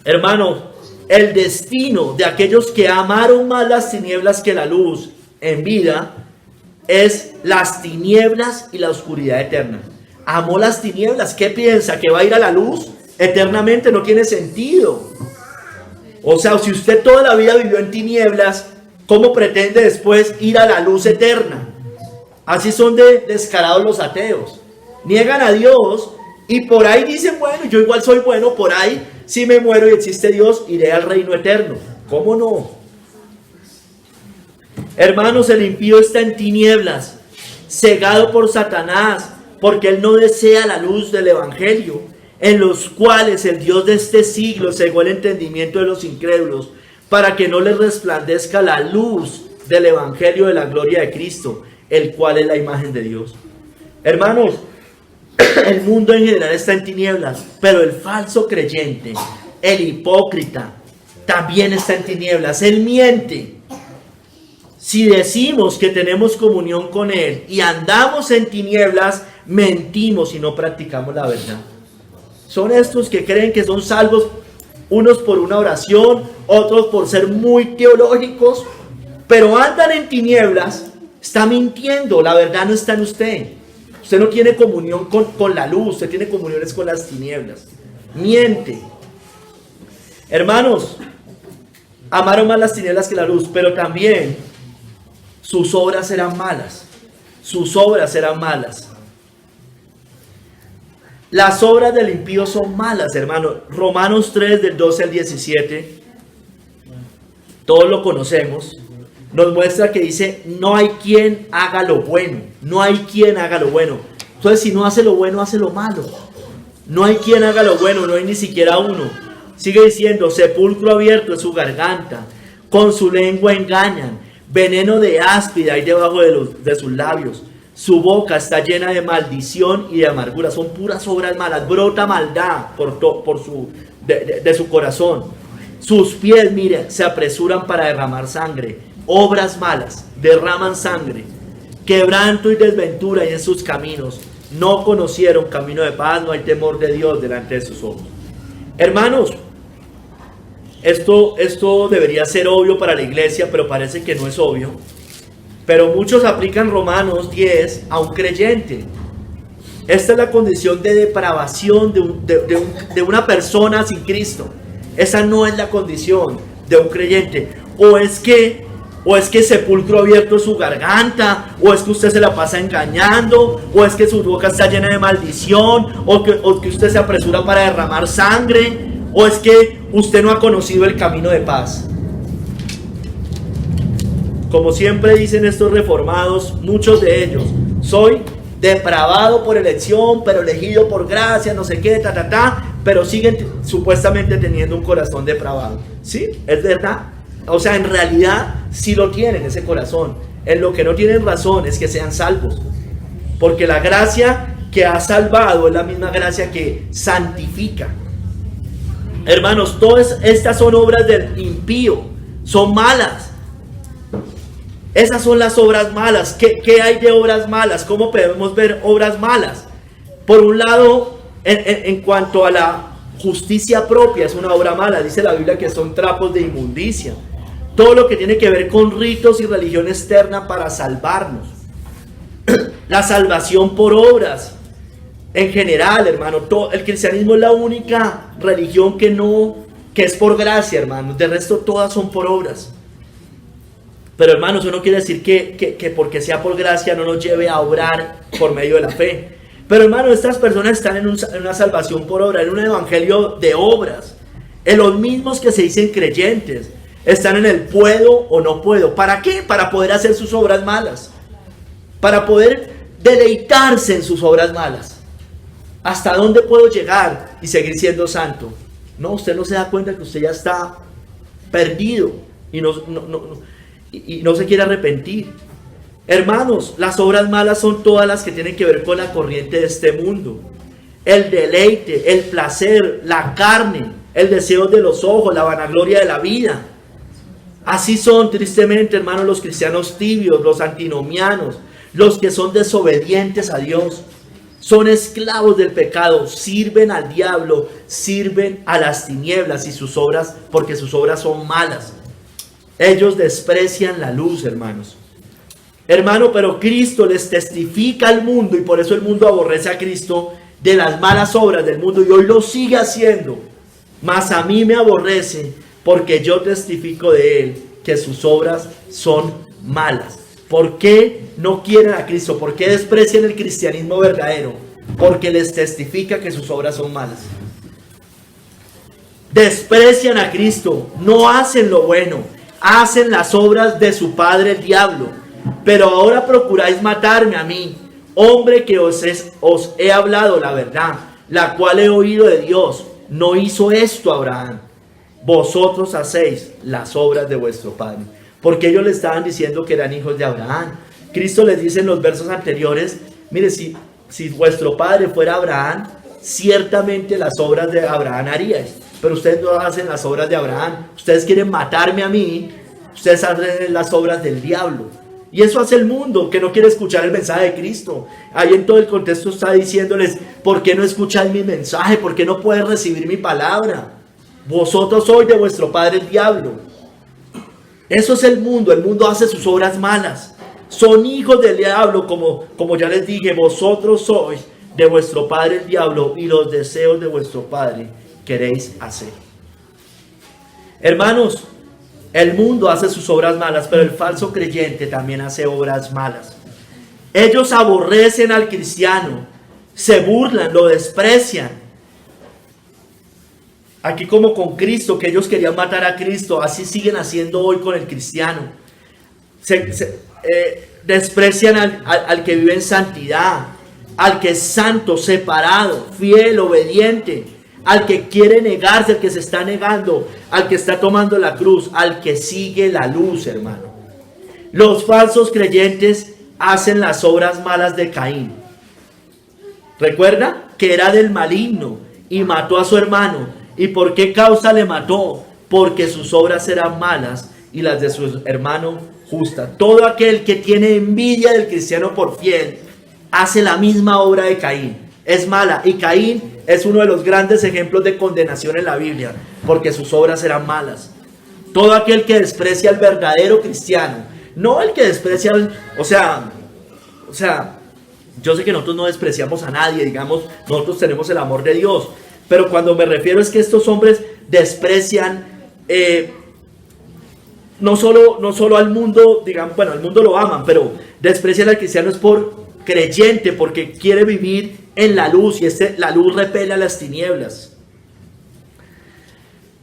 Hermano, el destino de aquellos que amaron más las tinieblas que la luz en vida es las tinieblas y la oscuridad eterna. Amó las tinieblas. ¿Qué piensa? ¿Que va a ir a la luz eternamente? No tiene sentido. O sea, si usted toda la vida vivió en tinieblas, ¿cómo pretende después ir a la luz eterna? Así son de descarados los ateos. Niegan a Dios y por ahí dicen, bueno, yo igual soy bueno, por ahí si me muero y existe Dios, iré al reino eterno. ¿Cómo no? Hermanos, el impío está en tinieblas, cegado por Satanás, porque él no desea la luz del evangelio, en los cuales el Dios de este siglo cegó el entendimiento de los incrédulos, para que no les resplandezca la luz del evangelio de la gloria de Cristo, el cual es la imagen de Dios. Hermanos, el mundo en general está en tinieblas, pero el falso creyente, el hipócrita, también está en tinieblas. Él miente. Si decimos que tenemos comunión con Él y andamos en tinieblas, mentimos y no practicamos la verdad. Son estos que creen que son salvos, unos por una oración, otros por ser muy teológicos, pero andan en tinieblas. Está mintiendo, la verdad no está en usted. Usted no tiene comunión con la luz, usted tiene comuniones con las tinieblas. Miente. Hermanos, amaron más las tinieblas que la luz, pero también sus obras eran malas. Sus obras eran malas. Las obras del impío son malas, hermanos. Romanos 3, del 12 al 17. Todos lo conocemos. Nos muestra que dice, no hay quien haga lo bueno. No hay quien haga lo bueno. Entonces, si no hace lo bueno, hace lo malo. No hay quien haga lo bueno, no hay ni siquiera uno. Sigue diciendo, sepulcro abierto es su garganta. Con su lengua engañan. Veneno de áspida hay debajo de sus labios. Su boca está llena de maldición y de amargura. Son puras obras malas. Brota maldad de su corazón. Sus pies, mire, se apresuran para derramar sangre. Obras malas, derraman sangre. Quebranto y desventura hay en sus caminos. No conocieron camino de paz, no hay temor de Dios delante de sus ojos. Hermanos, esto debería ser obvio para la iglesia, pero parece que no es obvio. Pero muchos aplican Romanos 10 a un creyente. Esta es la condición de depravación de una persona sin Cristo. Esa no es la condición de un creyente. O es que sepulcro abierto es su garganta, o es que usted se la pasa engañando, o es que su boca está llena de maldición, o que usted se apresura para derramar sangre, o es que usted no ha conocido el camino de paz. Como siempre dicen estos reformados, muchos de ellos, soy depravado por elección, pero elegido por gracia, no sé qué, pero siguen supuestamente teniendo un corazón depravado. ¿Sí? ¿Es verdad? O sea, en realidad sí lo tienen ese corazón. En lo que no tienen razón es que sean salvos. Porque la gracia que ha salvado es la misma gracia que santifica. Hermanos, todas estas son obras del impío. Son malas. Esas son las obras malas. ¿Qué hay de obras malas? ¿Cómo podemos ver obras malas? Por un lado, en cuanto a la justicia propia, es una obra mala. Dice la Biblia que son trapos de inmundicia. Todo lo que tiene que ver con ritos y religión externa para salvarnos. La salvación por obras. En general, hermano, el cristianismo es la única religión que es por gracia, hermano. De resto, todas son por obras. Pero, hermano, eso no quiere decir que porque sea por gracia no nos lleve a obrar por medio de la fe. Pero, hermano, estas personas están en una salvación por obra, en un evangelio de obras. En los mismos que se dicen creyentes. Están en el puedo o no puedo. ¿Para qué? Para poder hacer sus obras malas. Para poder deleitarse en sus obras malas. ¿Hasta dónde puedo llegar y seguir siendo santo? No, usted no se da cuenta que usted ya está perdido y no se quiere arrepentir. Hermanos, las obras malas son todas las que tienen que ver con la corriente de este mundo. El deleite, el placer, la carne, el deseo de los ojos, la vanagloria de la vida. Así son, tristemente, hermanos, los cristianos tibios, los antinomianos, los que son desobedientes a Dios. Son esclavos del pecado, sirven al diablo, sirven a las tinieblas y sus obras, porque sus obras son malas. Ellos desprecian la luz, hermanos. Hermano, pero Cristo les testifica al mundo, y por eso el mundo aborrece a Cristo, de las malas obras del mundo, y hoy lo sigue haciendo. Mas a mí me aborrece, porque yo testifico de él, que sus obras son malas. ¿Por qué no quieren a Cristo? ¿Por qué desprecian el cristianismo verdadero? porque les testifica que sus obras son malas. Desprecian a Cristo, no hacen lo bueno, hacen las obras de su padre el diablo. Pero ahora procuráis matarme a mí, hombre que os he hablado la verdad, la cual he oído de Dios. No hizo esto Abraham. Vosotros hacéis las obras de vuestro padre. Porque ellos le estaban diciendo que eran hijos de Abraham. Cristo les dice en los versos anteriores, mire, si vuestro padre fuera Abraham, ciertamente las obras de Abraham haríais. Pero ustedes no hacen las obras de Abraham. Ustedes quieren matarme a mí. Ustedes hacen las obras del diablo. Y eso hace el mundo, que no quiere escuchar el mensaje de Cristo. Ahí en todo el contexto está diciéndoles, ¿por qué no escucháis mi mensaje? ¿Por qué no puedes recibir mi palabra? Vosotros sois de vuestro padre el diablo. Eso es el mundo hace sus obras malas. Son hijos del diablo, como ya les dije, vosotros sois de vuestro padre el diablo y los deseos de vuestro padre queréis hacer. Hermanos, el mundo hace sus obras malas, pero el falso creyente también hace obras malas. Ellos aborrecen al cristiano, se burlan, lo desprecian. Aquí como con Cristo, que ellos querían matar a Cristo, así siguen haciendo hoy con el cristiano. Desprecian al que vive en santidad, al que es santo, separado, fiel, obediente, al que quiere negarse, al que se está negando, al que está tomando la cruz, al que sigue la luz, hermano. Los falsos creyentes hacen las obras malas de Caín. Recuerda que era del maligno y mató a su hermano. ¿Y por qué causa le mató? Porque sus obras eran malas y las de su hermano justas. Todo aquel que tiene envidia del cristiano por fiel hace la misma obra de Caín. Es mala, y Caín es uno de los grandes ejemplos de condenación en la Biblia, porque sus obras eran malas. Todo aquel que desprecia al verdadero cristiano, no el que desprecia o sea, yo sé que nosotros no despreciamos a nadie, digamos, nosotros tenemos el amor de Dios, pero cuando me refiero es que estos hombres desprecian no solo al mundo, digamos, bueno, al mundo lo aman, pero desprecian al cristiano es por creyente, porque quiere vivir en la luz, y la luz repele a las tinieblas.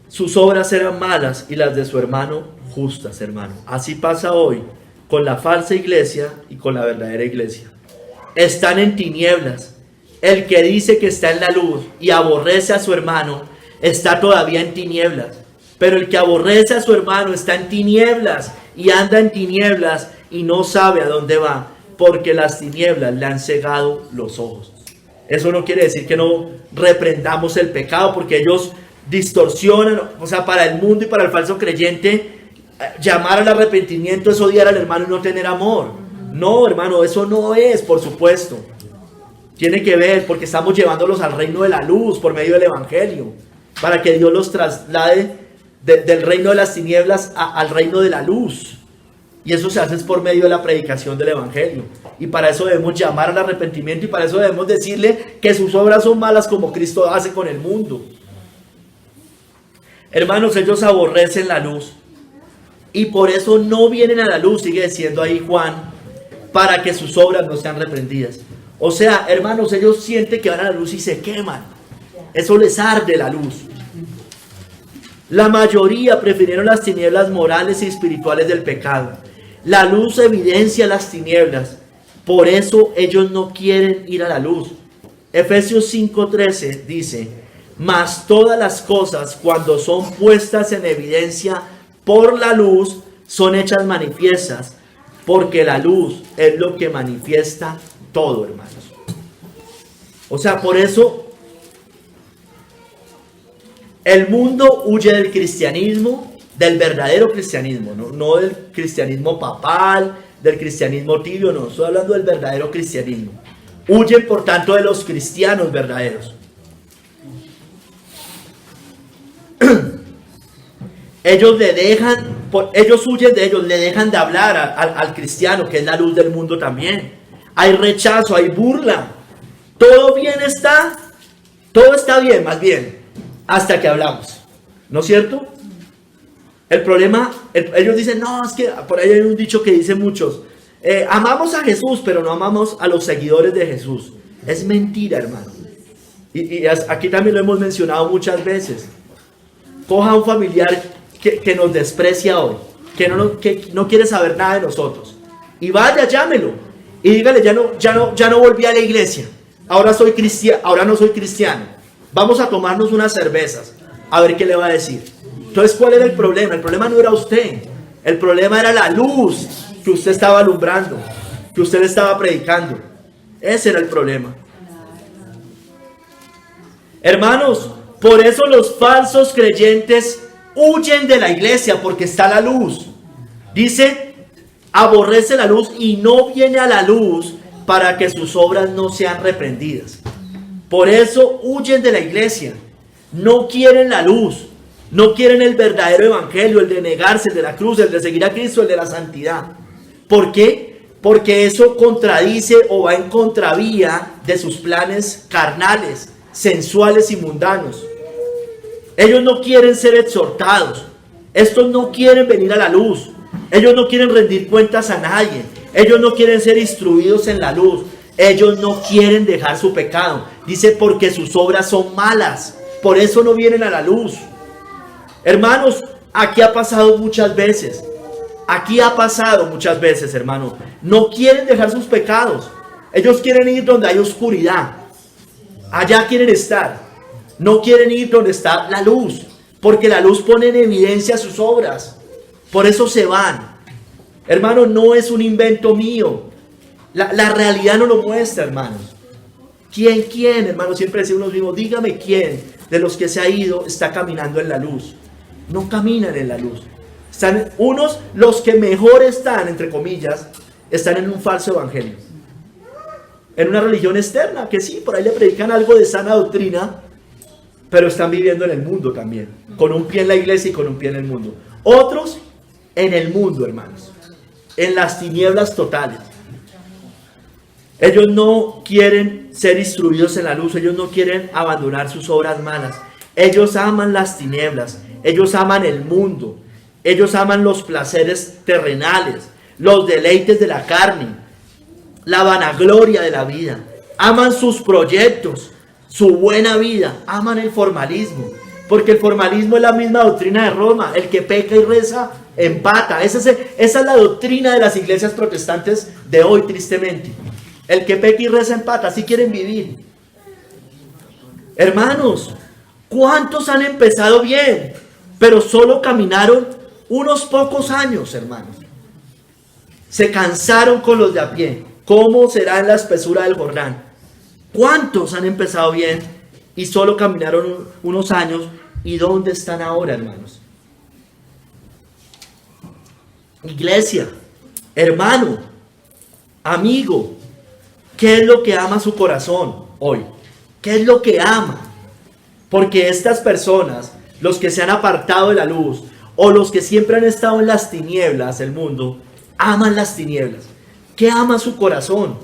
Sus obras eran malas y las de su hermano justas, hermano. Así pasa hoy con la falsa iglesia y con la verdadera iglesia. Están en tinieblas. El que dice que está en la luz y aborrece a su hermano está todavía en tinieblas. Pero el que aborrece a su hermano está en tinieblas y anda en tinieblas y no sabe a dónde va, porque las tinieblas le han cegado los ojos. Eso no quiere decir que no reprendamos el pecado, porque ellos distorsionan, o sea, para el mundo y para el falso creyente, llamar al arrepentimiento es odiar al hermano y no tener amor. No, hermano, eso no es, por supuesto. Tiene que ver, porque estamos llevándolos al reino de la luz por medio del evangelio, para que Dios los traslade del reino de las tinieblas al reino de la luz. Y eso se hace por medio de la predicación del evangelio. Y para eso debemos llamar al arrepentimiento, y para eso debemos decirle que sus obras son malas, como Cristo hace con el mundo. Hermanos, ellos aborrecen la luz y por eso no vienen a la luz, sigue diciendo ahí Juan, para que sus obras no sean reprendidas. O sea, hermanos, ellos sienten que van a la luz y se queman. Eso les arde la luz. La mayoría prefirieron las tinieblas morales y espirituales del pecado. La luz evidencia las tinieblas. Por eso ellos no quieren ir a la luz. Efesios 5:13 dice: mas todas las cosas, cuando son puestas en evidencia por la luz, son hechas manifiestas, porque la luz es lo que manifiesta todo, hermanos. O sea, por eso el mundo huye del cristianismo, del verdadero cristianismo, no del cristianismo papal, del cristianismo tibio, no, estoy hablando del verdadero cristianismo. Huyen, por tanto, de los cristianos verdaderos. Ellos huyen de ellos, le dejan de hablar al cristiano, que es la luz del mundo también. Hay rechazo, hay burla. Todo está bien, más bien, hasta que hablamos, ¿no es cierto? El problema, ellos dicen, no, es que por ahí hay un dicho que dicen muchos, amamos a Jesús, pero no amamos a los seguidores de Jesús. Es mentira, hermano. Y aquí también lo hemos mencionado muchas veces. Coja a un familiar que nos desprecia hoy, que no quiere saber nada de nosotros, y vaya, llámelo y dígale: ya no volví a la iglesia, ahora no soy cristiano, vamos a tomarnos unas cervezas, a ver qué le va a decir. Entonces, ¿cuál era el problema? El problema no era usted, el problema era la luz que usted estaba alumbrando, que usted estaba predicando. Ese era el problema. Hermanos, por eso los falsos creyentes huyen de la iglesia, porque está la luz. Dice: aborrece la luz y no viene a la luz para que sus obras no sean reprendidas. Por eso huyen de la iglesia. No quieren la luz, no quieren el verdadero evangelio, el de negarse, el de la cruz, el de seguir a Cristo, el de la santidad. ¿Por qué? Porque eso contradice o va en contravía de sus planes carnales, sensuales y mundanos. Ellos no quieren ser exhortados. Estos no quieren venir a la luz. Ellos no quieren rendir cuentas a nadie. Ellos no quieren ser instruidos en la luz. Ellos no quieren dejar su pecado. Dice: porque sus obras son malas. Por eso no vienen a la luz. Hermanos, aquí ha pasado muchas veces. Aquí ha pasado muchas veces, hermano. No quieren dejar sus pecados. Ellos quieren ir donde hay oscuridad. Allá quieren estar. No quieren ir donde está la luz, porque la luz pone en evidencia sus obras. Por eso se van. Hermano, no es un invento mío. La realidad no lo muestra, hermanos. ¿Quién, hermano? Siempre decimos los mismos: dígame quién de los que se ha ido está caminando en la luz. No caminan en la luz. Están unos, los que mejor están, entre comillas, están en un falso evangelio. En una religión externa, que sí, por ahí le predican algo de sana doctrina, pero están viviendo en el mundo también, con un pie en la iglesia y con un pie en el mundo. Otros en el mundo, hermanos, en las tinieblas totales. Ellos no quieren ser instruidos en la luz, ellos no quieren abandonar sus obras malas. Ellos aman las tinieblas, ellos aman el mundo, ellos aman los placeres terrenales, los deleites de la carne, la vanagloria de la vida. Aman sus proyectos, su buena vida, aman el formalismo, porque el formalismo es la misma doctrina de Roma: el que peca y reza empata. Esa es la doctrina de las iglesias protestantes de hoy, tristemente. El que peca y reza empata, así quieren vivir. Hermanos, ¿cuántos han empezado bien, pero solo caminaron unos pocos años, hermanos? Se cansaron con los de a pie. ¿Cómo será en la espesura del Jordán? ¿Cuántos han empezado bien y solo caminaron unos años? ¿Y dónde están ahora, hermanos? Iglesia, hermano, amigo, ¿qué es lo que ama su corazón hoy? ¿Qué es lo que ama? Porque estas personas, los que se han apartado de la luz, o los que siempre han estado en las tinieblas, el mundo, aman las tinieblas. ¿Qué ama su corazón?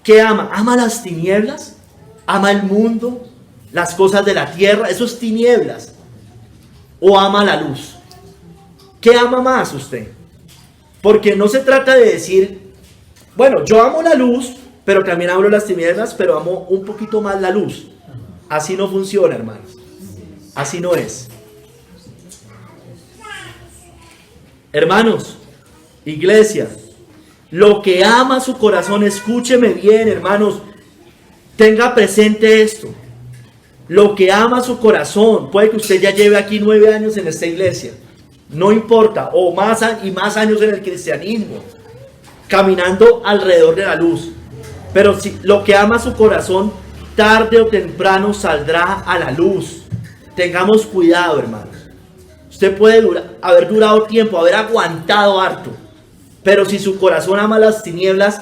¿Qué ama? ¿Ama las tinieblas? ¿Ama el mundo? ¿Las cosas de la tierra? ¿Eso es tinieblas? ¿O ama la luz? ¿Qué ama más usted? Porque no se trata de decir: bueno, yo amo la luz, pero también amo las tinieblas, pero amo un poquito más la luz. Así no funciona, hermanos. Así no es. Hermanos, iglesia, lo que ama su corazón, escúcheme bien, hermanos, tenga presente esto. Lo que ama su corazón, puede que usted ya lleve aquí 9 años en esta iglesia, no importa, o más años en el cristianismo, caminando alrededor de la luz. Pero si lo que ama su corazón, tarde o temprano saldrá a la luz. Tengamos cuidado, hermanos. Usted puede haber durado tiempo, haber aguantado harto, pero si su corazón ama las tinieblas,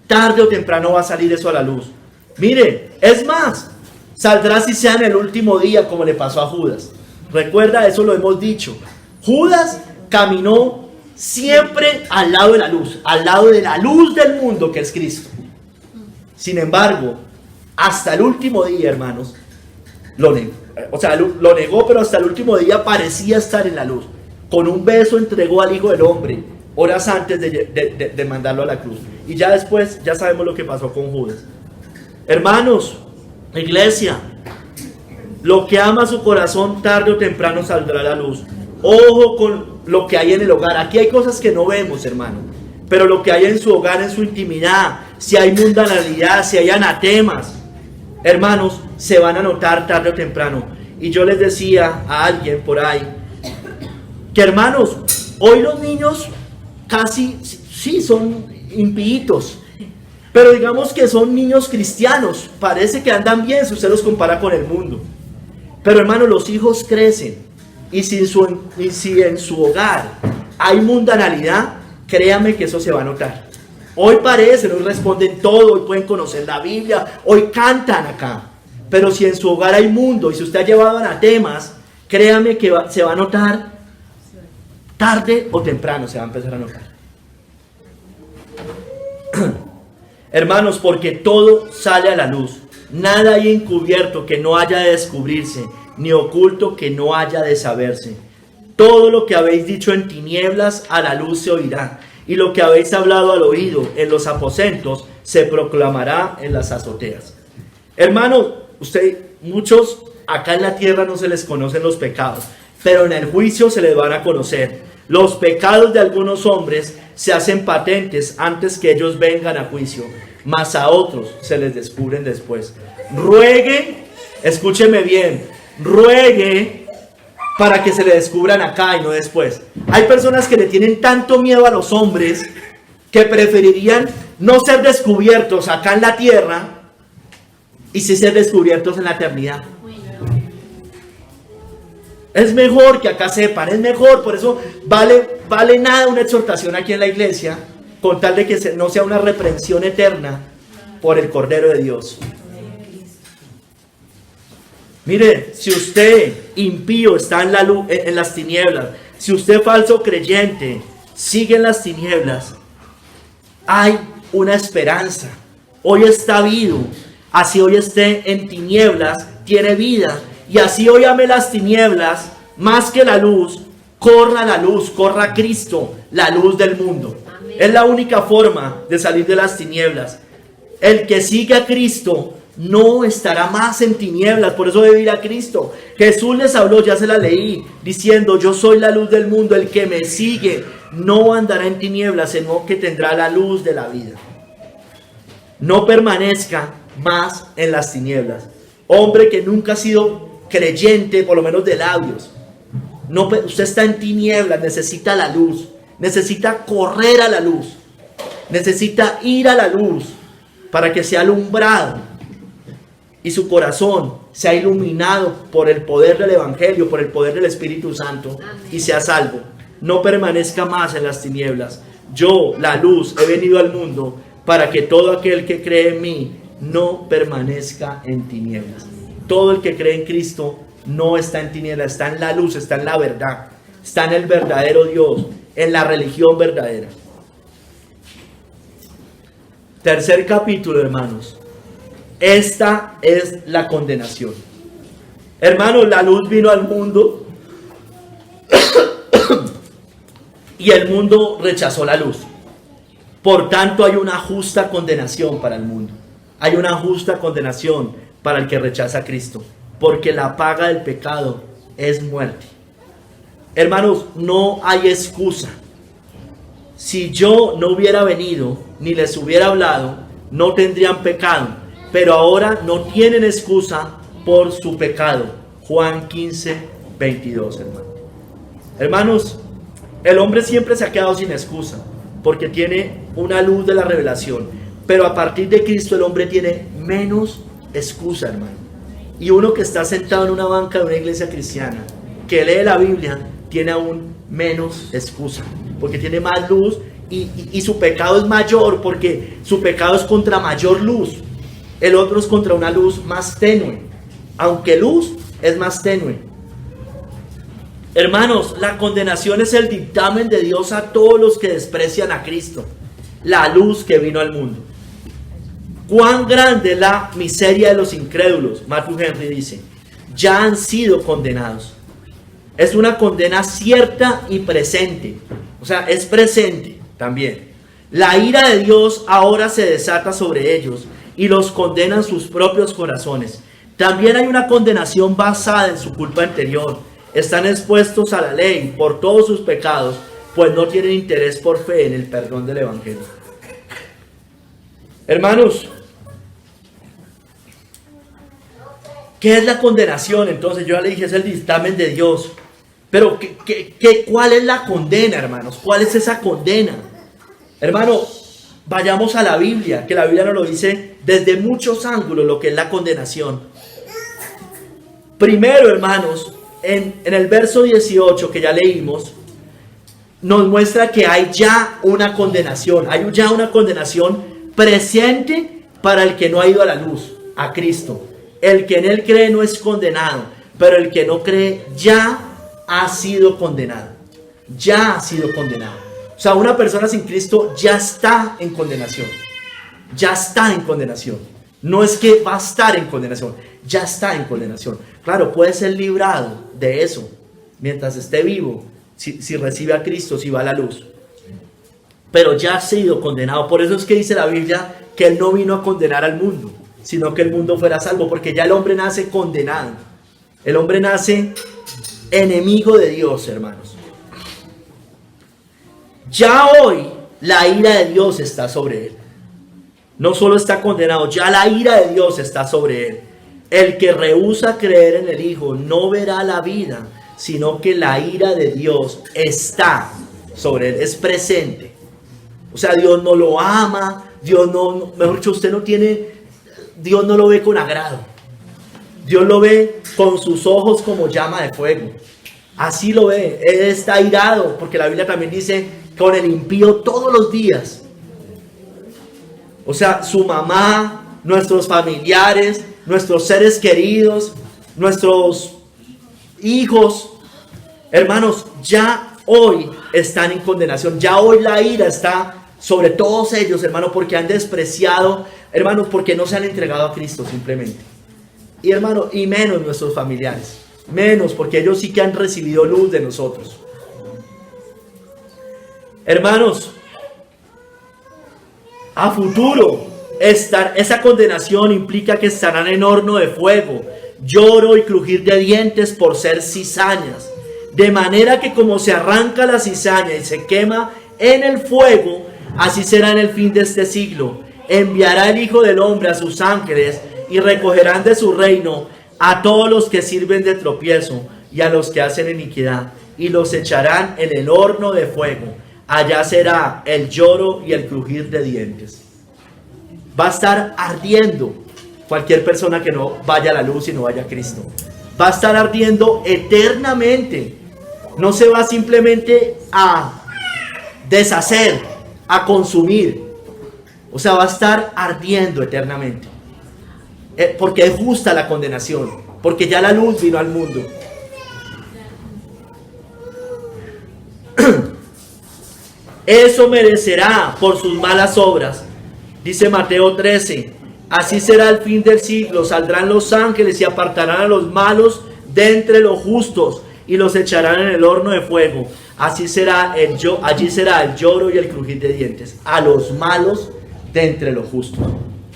tarde o temprano va a salir eso a la luz. Mire, es más, saldrá si sea en el último día, como le pasó a Judas. Recuerda, eso lo hemos dicho. Judas caminó siempre al lado de la luz del mundo, que es Cristo. Sin embargo, hasta el último día, hermanos, lo negó, pero hasta el último día parecía estar en la luz. Con un beso entregó al Hijo del Hombre, horas antes de mandarlo a la cruz. y ya después ya sabemos lo que pasó con Judas. Hermanos, iglesia, lo que ama su corazón tarde o temprano saldrá a la luz. Ojo con lo que hay en el hogar. Aquí hay cosas que no vemos, hermano, pero lo que hay en su hogar, en su intimidad, si hay mundanalidad, si hay anatemas, hermanos, se van a notar tarde o temprano. Y yo les decía a alguien por ahí que, hermanos, hoy los niños casi sí son impíos, pero digamos que son niños cristianos, parece que andan bien si usted los compara con el mundo. Pero, hermanos, los hijos crecen, y si en su hogar hay mundanalidad, créame que eso se va a notar. Hoy parecen, hoy responden todo, hoy pueden conocer la Biblia, hoy cantan acá. Pero si en su hogar hay mundo y si usted ha llevado anatemas, créame que se va a notar tarde o temprano, se va a empezar a notar. Hermanos, porque todo sale a la luz. Nada hay encubierto que no haya de descubrirse, ni oculto que no haya de saberse. Todo lo que habéis dicho en tinieblas a la luz se oirá, y lo que habéis hablado al oído en los aposentos se proclamará en las azoteas. Hermanos, muchos acá en la tierra no se les conocen los pecados, pero en el juicio se les van a conocer. Los pecados de algunos hombres se hacen patentes antes que ellos vengan a juicio, mas a otros se les descubren después. Ruegue, escúcheme bien, ruegue para que se le descubran acá y no después. Hay personas que le tienen tanto miedo a los hombres que preferirían no ser descubiertos acá en la tierra y sí ser descubiertos en la eternidad. Es mejor que acá sepan, es mejor, por eso vale nada una exhortación aquí en la iglesia, con tal de que no sea una reprensión eterna por el Cordero de Dios. Mire, si usted impío está en la luz, en las tinieblas, si usted falso creyente sigue en las tinieblas, hay una esperanza. Hoy está vivo, así hoy esté en tinieblas, tiene vida. Y así hoy ame las tinieblas más que la luz, corra la luz, corra a Cristo, la luz del mundo. Amén. Es la única forma de salir de las tinieblas. El que sigue a Cristo no estará más en tinieblas, por eso debe ir a Cristo. Jesús les habló, ya se la leí, diciendo: yo soy la luz del mundo, el que me sigue no andará en tinieblas, sino que tendrá la luz de la vida. No permanezca más en las tinieblas. Hombre que nunca ha sido creyente, por lo menos de labios, no, usted está en tinieblas, necesita la luz, necesita correr a la luz, necesita ir a la luz para que sea alumbrado y su corazón sea iluminado por el poder del Evangelio, por el poder del Espíritu Santo. Amén. Y sea salvo. No permanezca más en las tinieblas. Yo, la luz, he venido al mundo para que todo aquel que cree en mí no permanezca en tinieblas. Todo el que cree en Cristo no está en tinieblas, está en la luz, está en la verdad, está en el verdadero Dios, en la religión verdadera. Tercer capítulo, hermanos. Esta es la condenación. Hermanos, la luz vino al mundo y el mundo rechazó la luz. Por tanto, hay una justa condenación para el mundo. Hay una justa condenación para el que rechaza a Cristo, porque la paga del pecado es muerte. Hermanos, no hay excusa. Si yo no hubiera venido ni les hubiera hablado, no tendrían pecado, pero ahora no tienen excusa por su pecado. Juan 15:22, hermanos, el hombre siempre se ha quedado sin excusa, porque tiene una luz de la revelación, pero a partir de Cristo el hombre tiene menos excusa, hermano. Y uno que está sentado en una banca de una iglesia cristiana, que lee la Biblia, tiene aún menos excusa, porque tiene más luz y su pecado es mayor, porque su pecado es contra mayor luz. El otro es contra una luz más tenue, aunque luz es más tenue. Hermanos, la condenación es el dictamen de Dios a todos los que desprecian a Cristo, la luz que vino al mundo. Cuán grande es la miseria de los incrédulos, Matthew Henry dice, ya han sido condenados. Es una condena cierta y presente, o sea, es presente también. La ira de Dios ahora se desata sobre ellos y los condenan sus propios corazones. También hay una condenación basada en su culpa anterior. Están expuestos a la ley por todos sus pecados, pues no tienen interés por fe en el perdón del Evangelio. Hermanos, ¿qué es la condenación? Entonces yo ya le dije, es el dictamen de Dios. Pero ¿cuál es la condena, hermanos? ¿Cuál es esa condena? Hermano, vayamos a la Biblia, que la Biblia nos lo dice desde muchos ángulos lo que es la condenación. Primero, hermanos, en el verso 18 que ya leímos, nos muestra que hay ya una condenación. Hay ya una condenación presente para el que no ha ido a la luz, a Cristo. El que en Él cree no es condenado, pero el que no cree ya ha sido condenado. Ya ha sido condenado. O sea, una persona sin Cristo ya está en condenación. Ya está en condenación. No es que va a estar en condenación, ya está en condenación. Claro, puede ser librado de eso mientras esté vivo, si recibe a Cristo, si va a la luz. Pero ya ha sido condenado. Por eso es que dice la Biblia que Él no vino a condenar al mundo, sino que el mundo fuera salvo, porque ya el hombre nace condenado. El hombre nace enemigo de Dios, hermanos. Ya hoy la ira de Dios está sobre él. No solo está condenado, ya la ira de Dios está sobre él. El que rehúsa creer en el Hijo no verá la vida, sino que la ira de Dios está sobre él, es presente. O sea, Dios no lo ama, Dios no, mejor dicho, Dios no lo ve con agrado. Dios lo ve con sus ojos como llama de fuego. Así lo ve. Él está airado, porque la Biblia también dice, con el impío todos los días. O sea, su mamá, nuestros familiares, nuestros seres queridos, nuestros hijos, hermanos, ya hoy están en condenación. Ya hoy la ira está sobre todos ellos, hermanos, porque han despreciado, hermanos, porque no se han entregado a Cristo simplemente. Y hermanos, y menos nuestros familiares, menos, porque ellos sí que han recibido luz de nosotros. Hermanos, a futuro, esa condenación implica que estarán en horno de fuego, lloro y crujir de dientes por ser cizañas. De manera que como se arranca la cizaña y se quema en el fuego, así será en el fin de este siglo. Enviará el Hijo del Hombre a sus ángeles y recogerán de su reino a todos los que sirven de tropiezo y a los que hacen iniquidad, y los echarán en el horno de fuego. Allá será el lloro y el crujir de dientes. Va a estar ardiendo cualquier persona que no vaya a la luz y no vaya a Cristo. Va a estar ardiendo eternamente. No se va simplemente a deshacer, a consumir. O sea, va a estar ardiendo eternamente. Porque es justa la condenación. Porque ya la luz vino al mundo. Eso merecerá por sus malas obras. Dice Mateo 13. Así será el fin del siglo. Saldrán los ángeles y apartarán a los malos de entre los justos y los echarán en el horno de fuego. Allí será el lloro y el crujir de dientes. A los malos de entre los justos.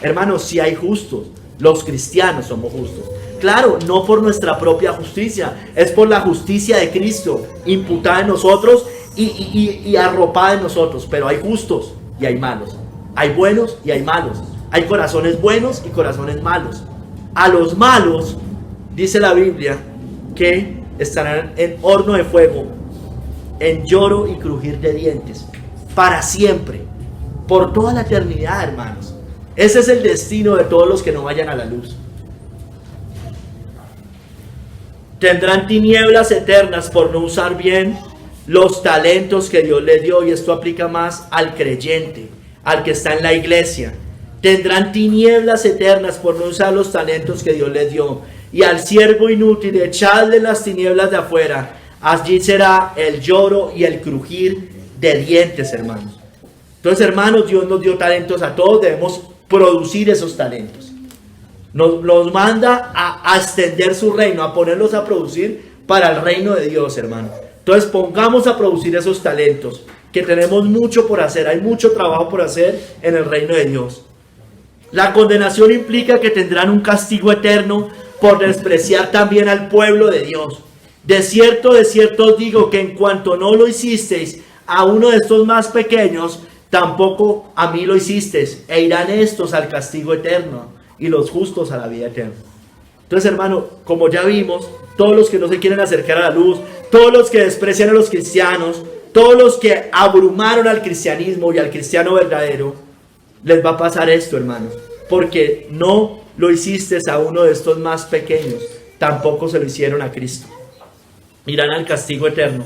Hermanos, si hay justos, los cristianos somos justos. Claro, no por nuestra propia justicia, es por la justicia de Cristo imputada en nosotros y arropada en nosotros. Pero hay justos y hay malos. Hay buenos y hay malos. Hay corazones buenos y corazones malos. A los malos, dice la Biblia, que estarán en horno de fuego, en lloro y crujir de dientes, para siempre, por toda la eternidad, hermanos. Ese es el destino de todos los que no vayan a la luz. Tendrán tinieblas eternas por no usar bien los talentos que Dios les dio, y esto aplica más al creyente, al que está en la iglesia. Tendrán tinieblas eternas por no usar los talentos que Dios les dio. Y al siervo inútil, echadle las tinieblas de afuera. Allí será el lloro y el crujir de dientes, hermanos. Entonces, hermanos, Dios nos dio talentos a todos. Debemos producir esos talentos. Nos manda a extender su reino, a ponerlos a producir para el reino de Dios, hermanos. Entonces, pongamos a producir esos talentos. que tenemos mucho por hacer, hay mucho trabajo por hacer en el reino de Dios. La condenación implica que tendrán un castigo eterno por despreciar también al pueblo de Dios. De cierto os digo que en cuanto no lo hicisteis a uno de estos más pequeños, tampoco a mí lo hicisteis, e irán estos al castigo eterno y los justos a la vida eterna. Entonces, hermano, como ya vimos, todos los que no se quieren acercar a la luz, todos los que desprecian a los cristianos, todos los que abrumaron al cristianismo y al cristiano verdadero, les va a pasar esto, hermanos, porque no lo hiciste a uno de estos más pequeños, tampoco se lo hicieron a Cristo. Irán al castigo eterno.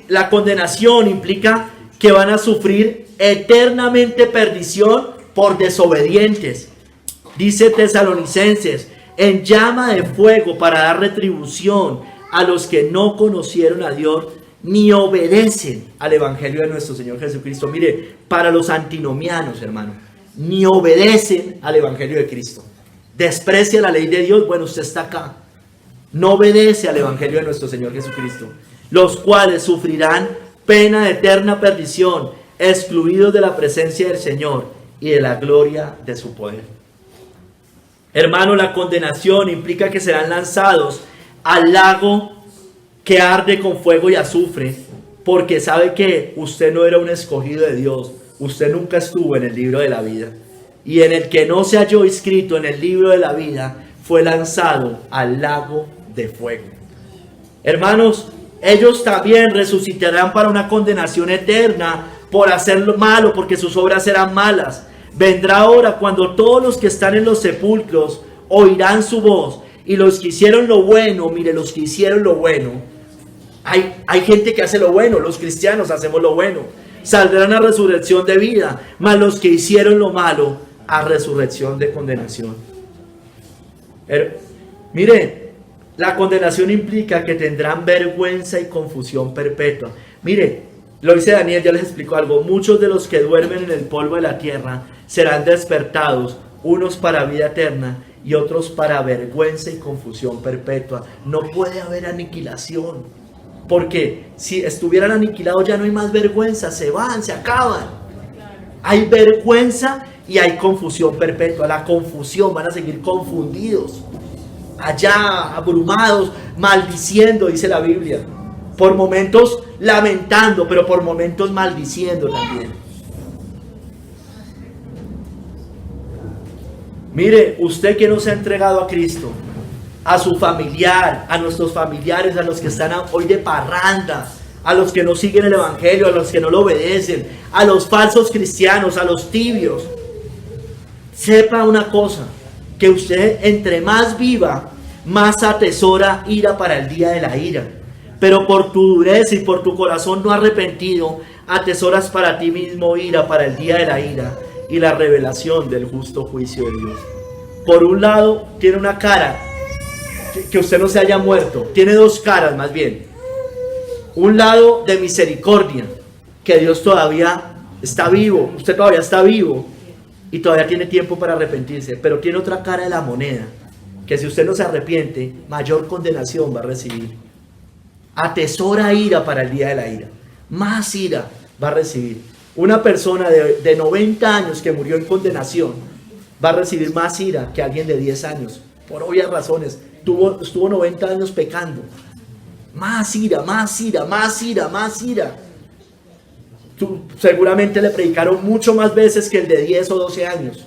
La condenación implica que van a sufrir eternamente perdición por desobedientes. Dice Tesalonicenses, en llama de fuego para dar retribución a los que no conocieron a Dios ni obedecen al evangelio de nuestro Señor Jesucristo. Mire, para los antinomianos, hermano, ni obedecen al evangelio de Cristo. Desprecia la ley de Dios, bueno, usted está acá. No obedece al evangelio de nuestro Señor Jesucristo, los cuales sufrirán pena de eterna perdición, excluidos de la presencia del Señor y de la gloria de su poder. Hermano, la condenación implica que serán lanzados al lago que arde con fuego y azufre, porque sabe que usted no era un escogido de Dios, usted nunca estuvo en el libro de la vida, y en el que no se halló inscrito en el libro de la vida, fue lanzado al lago de fuego. Hermanos, ellos también resucitarán para una condenación eterna por hacer lo malo, porque sus obras eran malas. Vendrá hora cuando todos los que están en los sepulcros oirán su voz, y los que hicieron lo bueno, mire, los que hicieron lo bueno, hay gente que hace lo bueno, los cristianos hacemos lo bueno, saldrán a resurrección de vida, mas los que hicieron lo malo a resurrección de condenación. Mire, la condenación implica que tendrán vergüenza y confusión perpetua. Mire, lo dice Daniel, ya les explico algo. Muchos de los que duermen en el polvo de la tierra serán despertados, unos para vida eterna y otros para vergüenza y confusión perpetua. No puede haber aniquilación, porque si estuvieran aniquilados ya no hay más vergüenza, se van, se acaban. Hay vergüenza y hay confusión perpetua. La confusión, van a seguir confundidos, allá abrumados, maldiciendo, dice la Biblia, por momentos lamentando, pero por momentos maldiciendo también. Mire, usted que no se ha entregado a Cristo, a su familiar, a nuestros familiares, a los que están hoy de parranda, a los que no siguen el evangelio, a los que no lo obedecen, a los falsos cristianos, a los tibios, sepa una cosa, que usted entre más viva, más atesora ira para el día de la ira. Pero por tu dureza y por tu corazón no arrepentido, atesoras para ti mismo ira para el día de la ira y la revelación del justo juicio de Dios. Por un lado, tiene una cara, que usted no se haya muerto. Tiene dos caras más bien. Un lado de misericordia, que Dios todavía está vivo, usted todavía está vivo y todavía tiene tiempo para arrepentirse. Pero tiene otra cara de la moneda, que si usted no se arrepiente, mayor condenación va a recibir. Atesora ira para el día de la ira, más ira va a recibir. Una persona de 90 años que murió en condenación va a recibir más ira que alguien de 10 años, por obvias razones. Estuvo 90 años pecando. Más ira, más ira, más ira, más ira. Seguramente le predicaron mucho más veces que el de 10 o 12 años.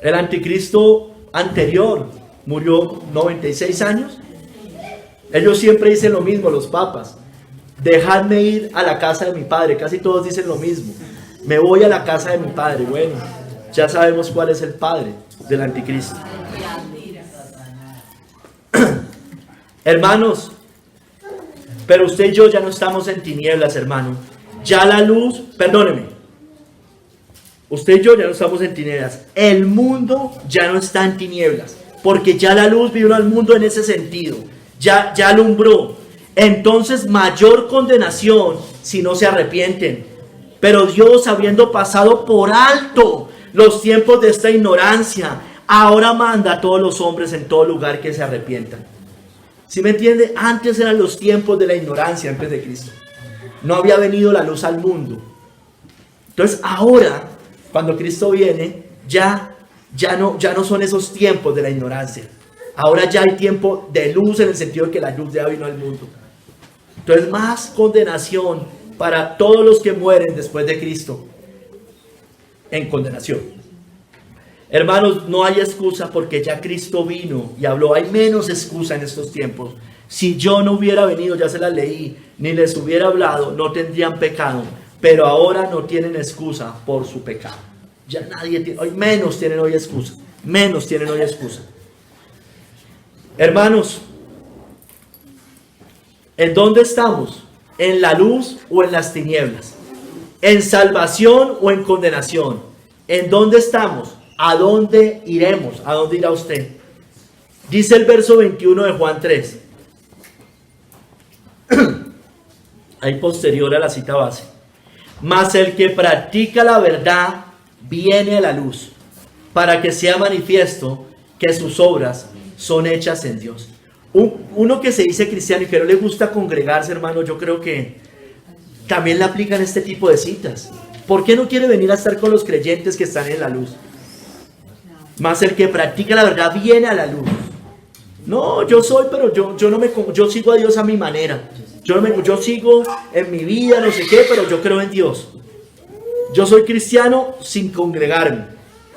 El anticristo anterior murió 96 años. Ellos siempre dicen lo mismo, los papas. Dejadme ir a la casa de mi padre. Casi todos dicen lo mismo. Me voy a la casa de mi padre. Bueno, ya sabemos cuál es el padre del anticristo. Hermanos, pero usted y yo ya no estamos en tinieblas, hermano. Ya la luz, perdóneme. Usted y yo ya no estamos en tinieblas. El mundo ya no está en tinieblas, porque ya la luz vino al mundo en ese sentido. Ya alumbró. Entonces mayor condenación si no se arrepienten. Pero Dios, habiendo pasado por alto los tiempos de esta ignorancia, ahora manda a todos los hombres en todo lugar que se arrepientan. ¿Sí me entiende? Antes eran los tiempos de la ignorancia, antes de Cristo. No había venido la luz al mundo. Entonces ahora, cuando Cristo viene, ya no son esos tiempos de la ignorancia. Ahora ya hay tiempo de luz, en el sentido de que la luz ya vino al mundo. Entonces más condenación para todos los que mueren después de Cristo. En condenación. Hermanos, no hay excusa porque ya Cristo vino y habló. Hay menos excusa en estos tiempos. Si yo no hubiera venido, ya se las leí, ni les hubiera hablado, no tendrían pecado. Pero ahora no tienen excusa por su pecado. Ya nadie tiene, hoy menos tienen hoy excusa. Menos tienen hoy excusa. Hermanos, ¿en dónde estamos? ¿En la luz o en las tinieblas? ¿En salvación o en condenación? ¿En dónde estamos? ¿A dónde iremos? ¿A dónde irá usted? Dice el verso 21 de Juan 3. Ahí posterior a la cita base. Mas el que practica la verdad viene a la luz, para que sea manifiesto que sus obras son hechas en Dios. Uno que se dice cristiano y que no le gusta congregarse, hermano, yo creo que también le aplican este tipo de citas. ¿Por qué no quiere venir a estar con los creyentes que están en la luz? Mas el que practica la verdad viene a la luz. No, yo soy, pero yo sigo a Dios a mi manera. Yo sigo en mi vida, no sé qué, pero yo creo en Dios. Yo soy cristiano sin congregarme.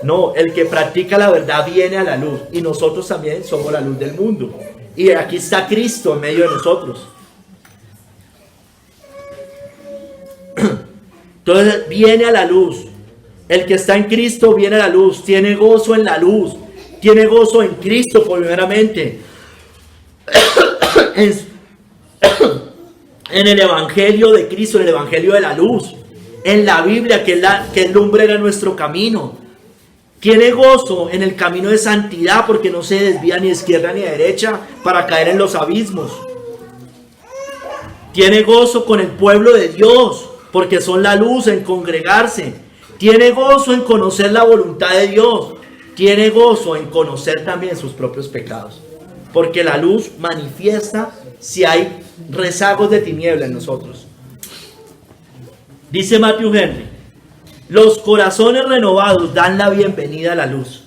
No, el que practica la verdad viene a la luz. Y nosotros también somos la luz del mundo. Y aquí está Cristo en medio de nosotros. Entonces viene a la luz. El que está en Cristo viene a la luz. Tiene gozo en la luz. Tiene gozo en Cristo primeramente. En el Evangelio de Cristo, en el Evangelio de la luz. En la Biblia, que es lumbrera nuestro camino. Tiene gozo en el camino de santidad, porque no se desvía ni a izquierda ni a derecha para caer en los abismos. Tiene gozo con el pueblo de Dios, porque son la luz en congregarse. Tiene gozo en conocer la voluntad de Dios. Tiene gozo en conocer también sus propios pecados, porque la luz manifiesta si hay rezagos de tiniebla en nosotros. Dice Matthew Henry: los corazones renovados dan la bienvenida a la luz.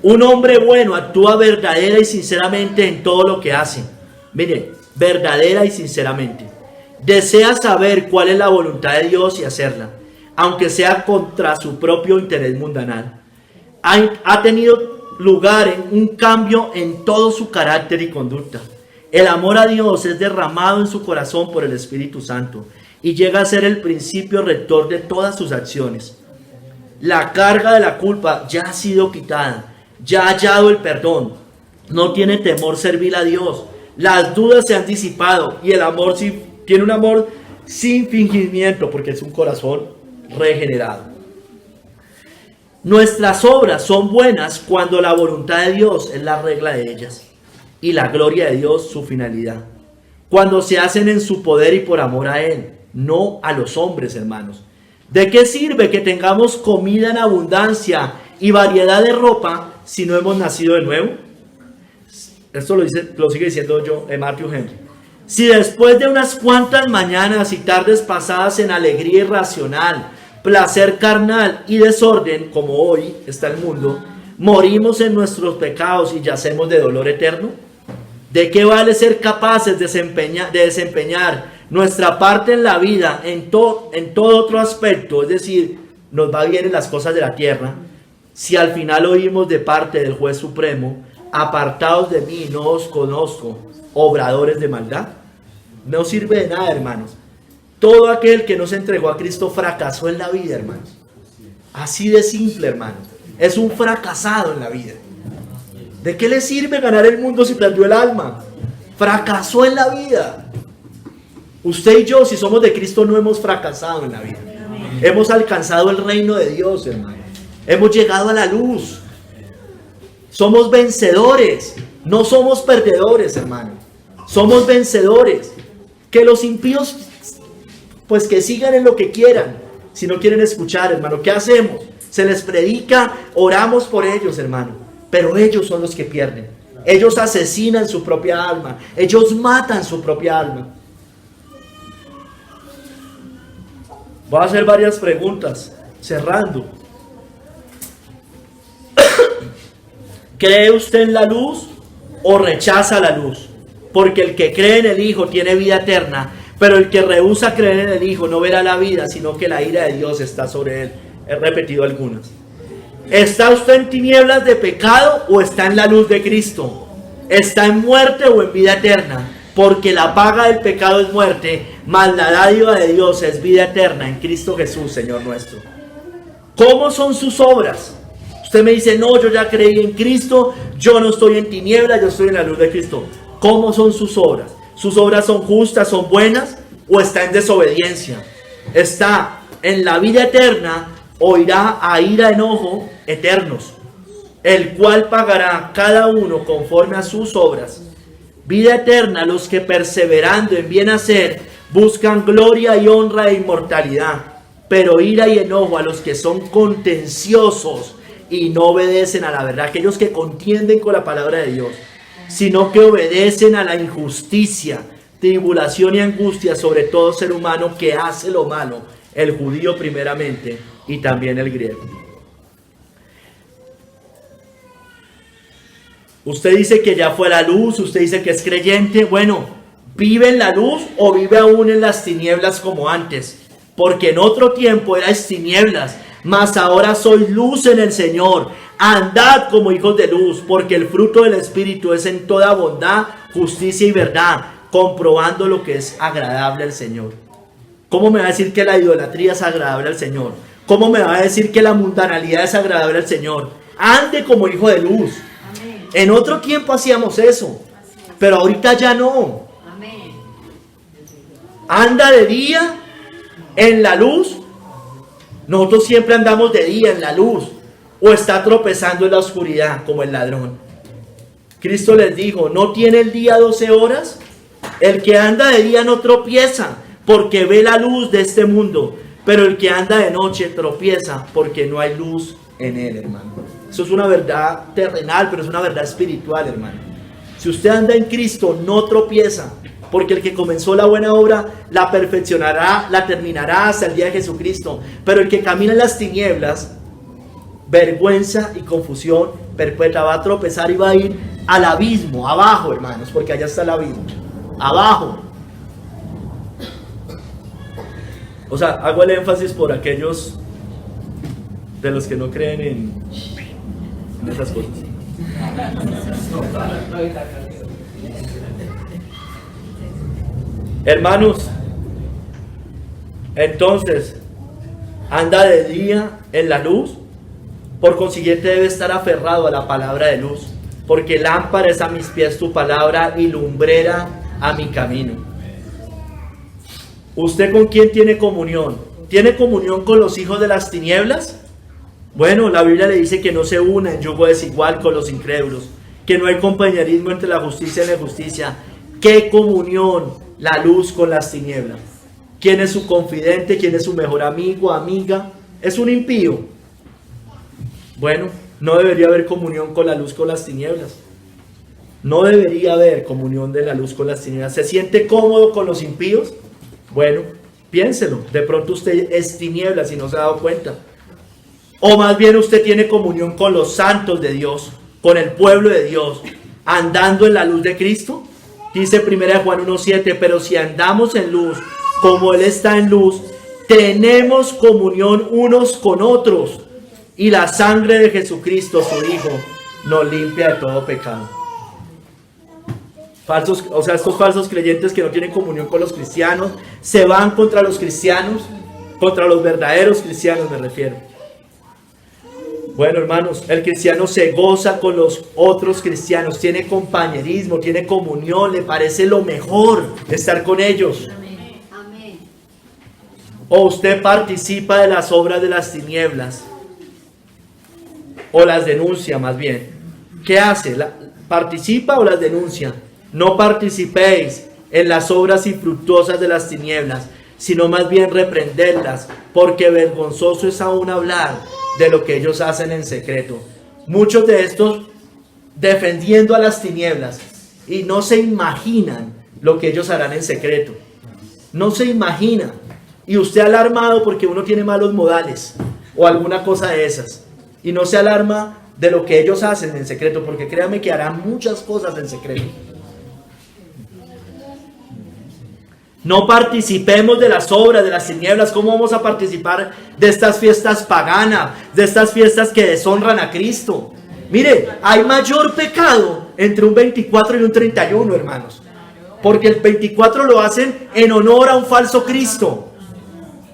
Un hombre bueno actúa verdadera y sinceramente en todo lo que hace. Mire, verdadera y sinceramente. Desea saber cuál es la voluntad de Dios y hacerla, aunque sea contra su propio interés mundanal. Ha tenido lugar un cambio en todo su carácter y conducta. El amor a Dios es derramado en su corazón por el Espíritu Santo y llega a ser el principio rector de todas sus acciones. La carga de la culpa ya ha sido quitada, ya ha hallado el perdón, no tiene temor servir a Dios, las dudas se han disipado y el amor tiene un amor sin fingimiento, porque es un corazón regenerado. Nuestras obras son buenas cuando la voluntad de Dios es la regla de ellas y la gloria de Dios su finalidad. Cuando se hacen en su poder y por amor a Él, no a los hombres, hermanos. ¿De qué sirve que tengamos comida en abundancia y variedad de ropa si no hemos nacido de nuevo? Esto lo sigue diciendo Matthew Henry. Si después de unas cuantas mañanas y tardes pasadas en alegría irracional, placer carnal y desorden, como hoy está el mundo, morimos en nuestros pecados y yacemos de dolor eterno, ¿de qué vale ser capaces de desempeñar nuestra parte en la vida en todo otro aspecto? Es decir, nos va bien en las cosas de la tierra, si al final oímos de parte del juez supremo: apartaos de mí, no os conozco, obradores de maldad. No sirve de nada, hermanos. Todo aquel que no se entregó a Cristo fracasó en la vida, hermanos. Así de simple, hermanos. Es un fracasado en la vida. ¿De qué le sirve ganar el mundo si perdió el alma? Fracasó en la vida. Usted y yo, si somos de Cristo, no hemos fracasado en la vida. Hemos alcanzado el reino de Dios, hermano. Hemos llegado a la luz. Somos vencedores. No somos perdedores, hermano. Somos vencedores. Que los impíos, pues que sigan en lo que quieran. Si no quieren escuchar, hermano, ¿qué hacemos? Se les predica, oramos por ellos, hermano. Pero ellos son los que pierden. Ellos asesinan su propia alma. Ellos matan su propia alma. Voy a hacer varias preguntas, cerrando. ¿Cree usted en la luz o rechaza la luz? Porque el que cree en el Hijo tiene vida eterna, pero el que rehúsa creer en el Hijo no verá la vida, sino que la ira de Dios está sobre él. He repetido algunas. ¿Está usted en tinieblas de pecado o está en la luz de Cristo? ¿Está en muerte o en vida eterna? Porque la paga del pecado es muerte, mas la dádiva de Dios es vida eterna en Cristo Jesús, Señor nuestro. ¿Cómo son sus obras? Usted me dice, no, yo ya creí en Cristo, yo no estoy en tinieblas, yo estoy en la luz de Cristo. ¿Cómo son sus obras? ¿Sus obras son justas, son buenas o está en desobediencia? ¿Está en la vida eterna o irá a ira, enojo eternos? El cual pagará cada uno conforme a sus obras. Vida eterna los que perseverando en bien hacer buscan gloria y honra e inmortalidad, pero ira y enojo a los que son contenciosos y no obedecen a la verdad, aquellos que contienden con la palabra de Dios, sino que obedecen a la injusticia, tribulación y angustia sobre todo ser humano que hace lo malo, el judío primeramente y también el griego. Usted dice que ya fue a la luz, usted dice que es creyente. Bueno, ¿vive en la luz o vive aún en las tinieblas como antes? Porque en otro tiempo erais tinieblas, mas ahora sois luz en el Señor. Andad como hijos de luz, porque el fruto del Espíritu es en toda bondad, justicia y verdad, comprobando lo que es agradable al Señor. ¿Cómo me va a decir que la idolatría es agradable al Señor? ¿Cómo me va a decir que la mundanalidad es agradable al Señor? Ande como hijo de luz. En otro tiempo hacíamos eso, pero ahorita ya no. Anda de día en la luz. Nosotros siempre andamos de día en la luz, o está tropezando en la oscuridad como el ladrón. Cristo les dijo, ¿no tiene el día 12 horas? El que anda de día no tropieza, porque ve la luz de este mundo, pero el que anda de noche tropieza, porque no hay luz en él, hermano. Eso es una verdad terrenal, pero es una verdad espiritual, hermano. Si usted anda en Cristo, no tropieza, porque el que comenzó la buena obra la perfeccionará, la terminará hasta el día de Jesucristo. Pero el que camina en las tinieblas, vergüenza y confusión perpetua, va a tropezar y va a ir al abismo, abajo, hermanos, porque allá está el abismo, abajo. O sea, hago el énfasis por aquellos de los que no creen en esas cosas. Hermanos, entonces, anda de día en la luz, por consiguiente debe estar aferrado a la palabra de luz, porque lámpara es a mis pies tu palabra y lumbrera a mi camino. ¿Usted con quién tiene comunión? ¿Tiene comunión con los hijos de las tinieblas? Bueno, la Biblia le dice que no se una en yugo desigual con los incrédulos, que no hay compañerismo entre la justicia y la injusticia. ¿Qué comunión la luz con las tinieblas? ¿Quién es su confidente? ¿Quién es su mejor amigo, amiga? ¿Es un impío? Bueno, no debería haber comunión con la luz con las tinieblas. No debería haber comunión de la luz con las tinieblas. ¿Se siente cómodo con los impíos? Bueno, piénselo. De pronto usted es tinieblas y no se ha dado cuenta. O más bien usted tiene comunión con los santos de Dios, con el pueblo de Dios, andando en la luz de Cristo. Dice 1 Juan 1:7, pero si andamos en luz, como Él está en luz, tenemos comunión unos con otros, y la sangre de Jesucristo, su Hijo, nos limpia de todo pecado. Estos falsos creyentes que no tienen comunión con los cristianos, se van contra los cristianos, contra los verdaderos cristianos me refiero. Bueno, hermanos, el cristiano se goza con los otros cristianos, tiene compañerismo, tiene comunión, le parece lo mejor estar con ellos. Amén. O usted participa de las obras de las tinieblas, o las denuncia más bien. ¿Qué hace? ¿Participa o las denuncia? No participéis en las obras infructuosas de las tinieblas, sino más bien reprenderlas, porque vergonzoso es aún hablar de lo que ellos hacen en secreto. Muchos de estos defendiendo a las tinieblas. Y no se imaginan lo que ellos harán en secreto. No se imagina. Y usted alarmado porque uno tiene malos modales o alguna cosa de esas. Y no se alarma de lo que ellos hacen en secreto, porque créame que harán muchas cosas en secreto. No participemos de las obras de las tinieblas. ¿Cómo vamos a participar de estas fiestas paganas, de estas fiestas que deshonran a Cristo? Mire, hay mayor pecado entre un 24 y un 31, hermanos. Porque el 24 lo hacen en honor a un falso Cristo.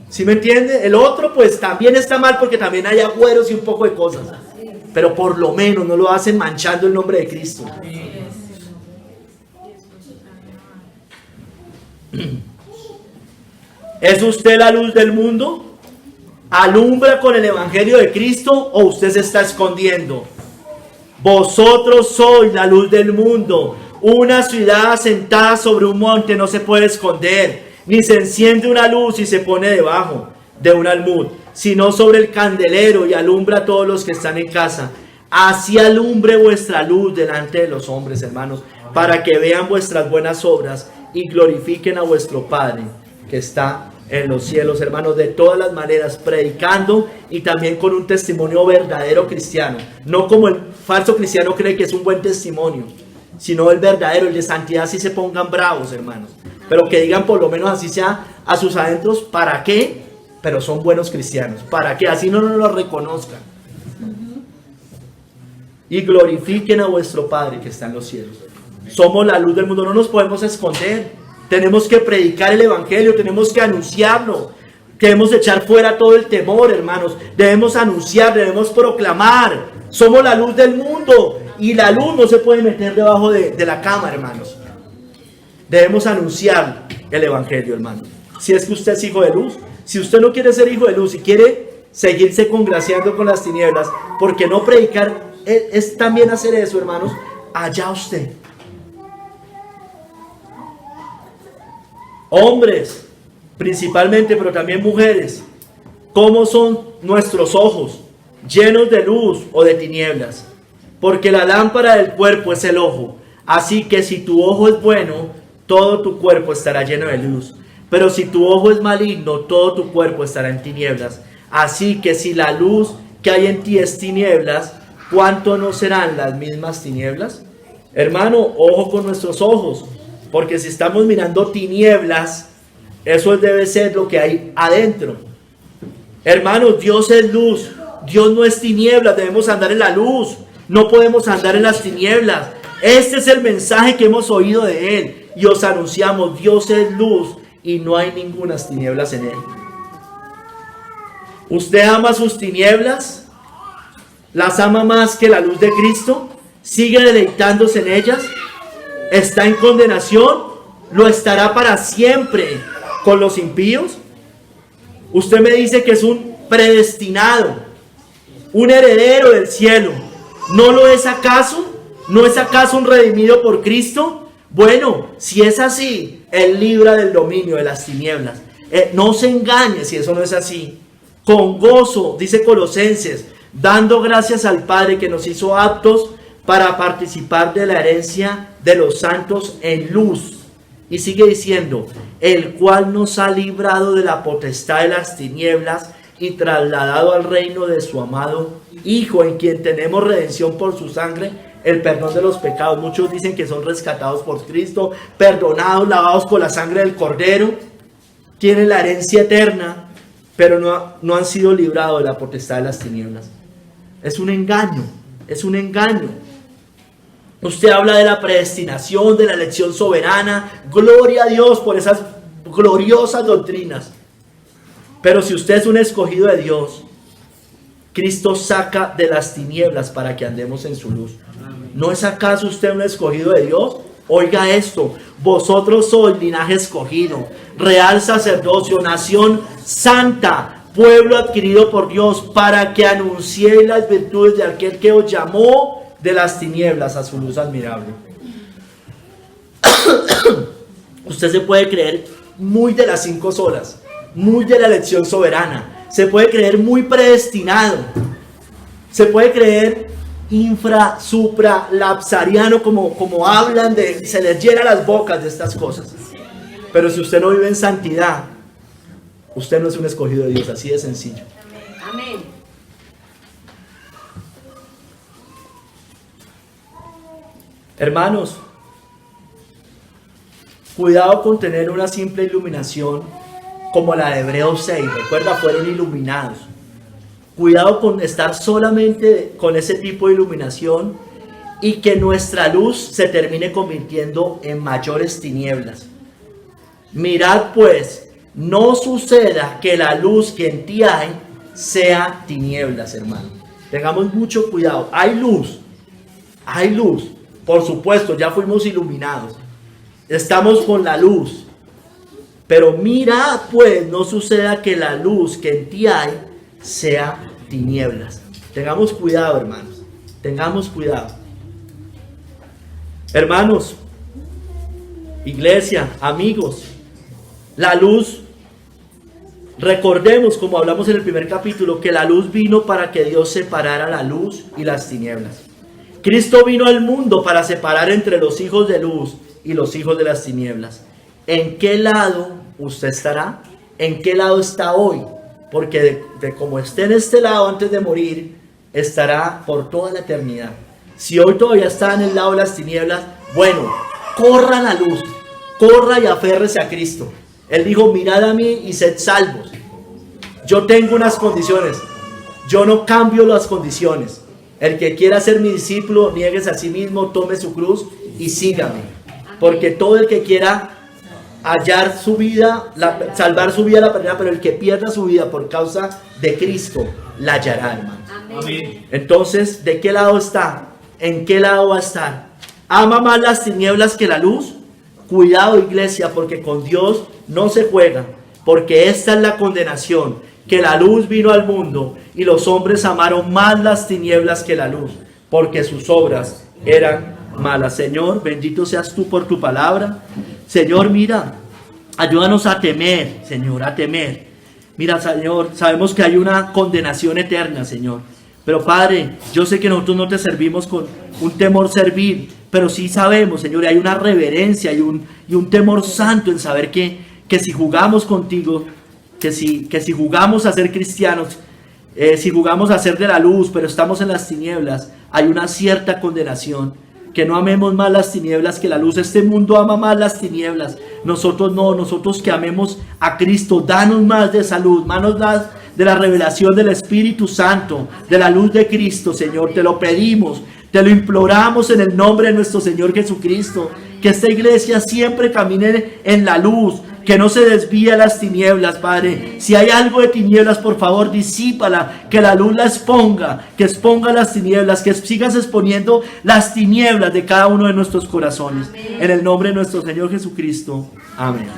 ¿Sí me entiende? El otro pues también está mal porque también hay agüeros y un poco de cosas. Pero por lo menos no lo hacen manchando el nombre de Cristo. ¿Es usted la luz del mundo? ¿Alumbra con el evangelio de Cristo o usted se está escondiendo? Vosotros sois la luz del mundo. Una ciudad asentada sobre un monte no se puede esconder, ni se enciende una luz y se pone debajo de un almud, sino sobre el candelero y alumbra a todos los que están en casa. Así alumbre vuestra luz delante de los hombres, hermanos, para que vean vuestras buenas obras y glorifiquen a vuestro Padre que está en los cielos, hermanos. De todas las maneras, predicando y también con un testimonio verdadero cristiano, no como el falso cristiano cree que es un buen testimonio, sino el verdadero, el de santidad. Si se pongan bravos, hermanos, pero que digan por lo menos así sea a sus adentros, ¿para qué? Pero son buenos cristianos, ¿para qué? Así no nos lo reconozcan. Y glorifiquen a vuestro Padre que está en los cielos. Somos la luz del mundo, no nos podemos esconder. Tenemos que predicar el evangelio, tenemos que anunciarlo. Debemos echar fuera todo el temor, hermanos. Debemos anunciar, debemos proclamar. Somos la luz del mundo. Y la luz no se puede meter debajo de la cama, hermanos. Debemos anunciar el evangelio, hermanos. Si es que usted es hijo de luz. Si usted no quiere ser hijo de luz y quiere seguirse congraciando con las tinieblas, ¿por qué no predicar? Es también hacer eso, hermanos. Allá usted. Hombres, principalmente, pero también mujeres. ¿Cómo son nuestros ojos? ¿Llenos de luz o de tinieblas? Porque la lámpara del cuerpo es el ojo. Así que si tu ojo es bueno, todo tu cuerpo estará lleno de luz. Pero si tu ojo es maligno, todo tu cuerpo estará en tinieblas. Así que si la luz que hay en ti es tinieblas, ¿cuánto no serán las mismas tinieblas? Hermano, ojo con nuestros ojos. Porque si estamos mirando tinieblas, eso debe ser lo que hay adentro. Hermanos, Dios es luz. Dios no es tinieblas. Debemos andar en la luz. No podemos andar en las tinieblas. Este es el mensaje que hemos oído de Él. Y os anunciamos, Dios es luz y no hay ninguna tinieblas en Él. ¿Usted ama sus tinieblas? ¿Las ama más que la luz de Cristo? ¿Sigue deleitándose en ellas? ¿Está en condenación? ¿Lo estará para siempre con los impíos? Usted me dice que es un predestinado, un heredero del cielo. ¿No lo es acaso? ¿No es acaso un redimido por Cristo? Bueno, si es así, Él libra del dominio de las tinieblas. No se engañe si eso no es así. Con gozo, dice Colosenses, dando gracias al Padre que nos hizo aptos para participar de la herencia de los santos en luz. Y sigue diciendo, el cual nos ha librado de la potestad de las tinieblas y trasladado al reino de su amado Hijo, en quien tenemos redención por su sangre, el perdón de los pecados. Muchos dicen que son rescatados por Cristo, perdonados, lavados con la sangre del Cordero, tienen la herencia eterna, pero no han sido librados de la potestad de las tinieblas. Es un engaño, es un engaño. Usted habla de la predestinación, de la elección soberana. Gloria a Dios por esas gloriosas doctrinas. Pero si usted es un escogido de Dios, Cristo saca de las tinieblas para que andemos en su luz. ¿No es acaso usted un escogido de Dios? Oiga esto, vosotros sois linaje escogido, real sacerdocio, nación santa, pueblo adquirido por Dios, para que anunciéis las virtudes de aquel que os llamó de las tinieblas a su luz admirable. Usted se puede creer muy de las 5 solas, muy de la elección soberana, se puede creer muy predestinado, se puede creer infra, supra, lapsariano, como hablan se les llena las bocas de estas cosas. Pero si usted no vive en santidad, usted no es un escogido de Dios, así de sencillo. Amén. Hermanos, cuidado con tener una simple iluminación como la de Hebreos 6. Recuerda, fueron iluminados. Cuidado con estar solamente con ese tipo de iluminación y que nuestra luz se termine convirtiendo en mayores tinieblas. Mirad pues, no suceda que la luz que en ti hay sea tinieblas, hermano. Tengamos mucho cuidado. Hay luz. Por supuesto, ya fuimos iluminados. Estamos con la luz. Pero mirad pues, no suceda que la luz que en ti hay sea tinieblas. Tengamos cuidado, hermanos. Tengamos cuidado. Hermanos, iglesia, amigos, la luz, recordemos, como hablamos en el primer capítulo, que la luz vino para que Dios separara la luz y las tinieblas. Cristo vino al mundo para separar entre los hijos de luz y los hijos de las tinieblas. ¿En qué lado usted estará? ¿En qué lado está hoy? Porque de como esté en este lado antes de morir, estará por toda la eternidad. Si hoy todavía está en el lado de las tinieblas, bueno, corra a la luz, corra y aférrese a Cristo. Él dijo, mirad a mí y sed salvos. Yo tengo unas condiciones, yo no cambio las condiciones. El que quiera ser mi discípulo, niéguese a sí mismo, tome su cruz y sígame. Porque todo el que quiera hallar su vida, salvar su vida la perderá, pero el que pierda su vida por causa de Cristo, la hallará, hermano. Amén. Entonces, ¿de qué lado está? ¿En qué lado va a estar? ¿Ama más las tinieblas que la luz? Cuidado, iglesia, porque con Dios no se juega, porque esta es la condenación, que la luz vino al mundo y los hombres amaron más las tinieblas que la luz, porque sus obras eran malas. Señor, bendito seas tú por tu palabra. Señor, mira, ayúdanos a temer, Señor, a temer. Mira, Señor, sabemos que hay una condenación eterna, Señor. Pero Padre, yo sé que nosotros no te servimos con un temor servil, pero sí sabemos, Señor, y hay una reverencia y un temor santo en saber que si jugamos contigo, que si jugamos a ser cristianos, si jugamos a ser de la luz, pero estamos en las tinieblas, hay una cierta condenación. Que no amemos más las tinieblas que la luz. Este mundo ama más las tinieblas. Nosotros no, nosotros que amemos a Cristo, danos más de salud, manos más de la revelación del Espíritu Santo, de la luz de Cristo, Señor. Te lo pedimos, te lo imploramos en el nombre de nuestro Señor Jesucristo. Que esta iglesia siempre camine en la luz, que no se desvíe a las tinieblas, Padre. Si hay algo de tinieblas, por favor, disípala, que la luz la exponga, que exponga las tinieblas, que sigas exponiendo las tinieblas de cada uno de nuestros corazones. En el nombre de nuestro Señor Jesucristo. Amén.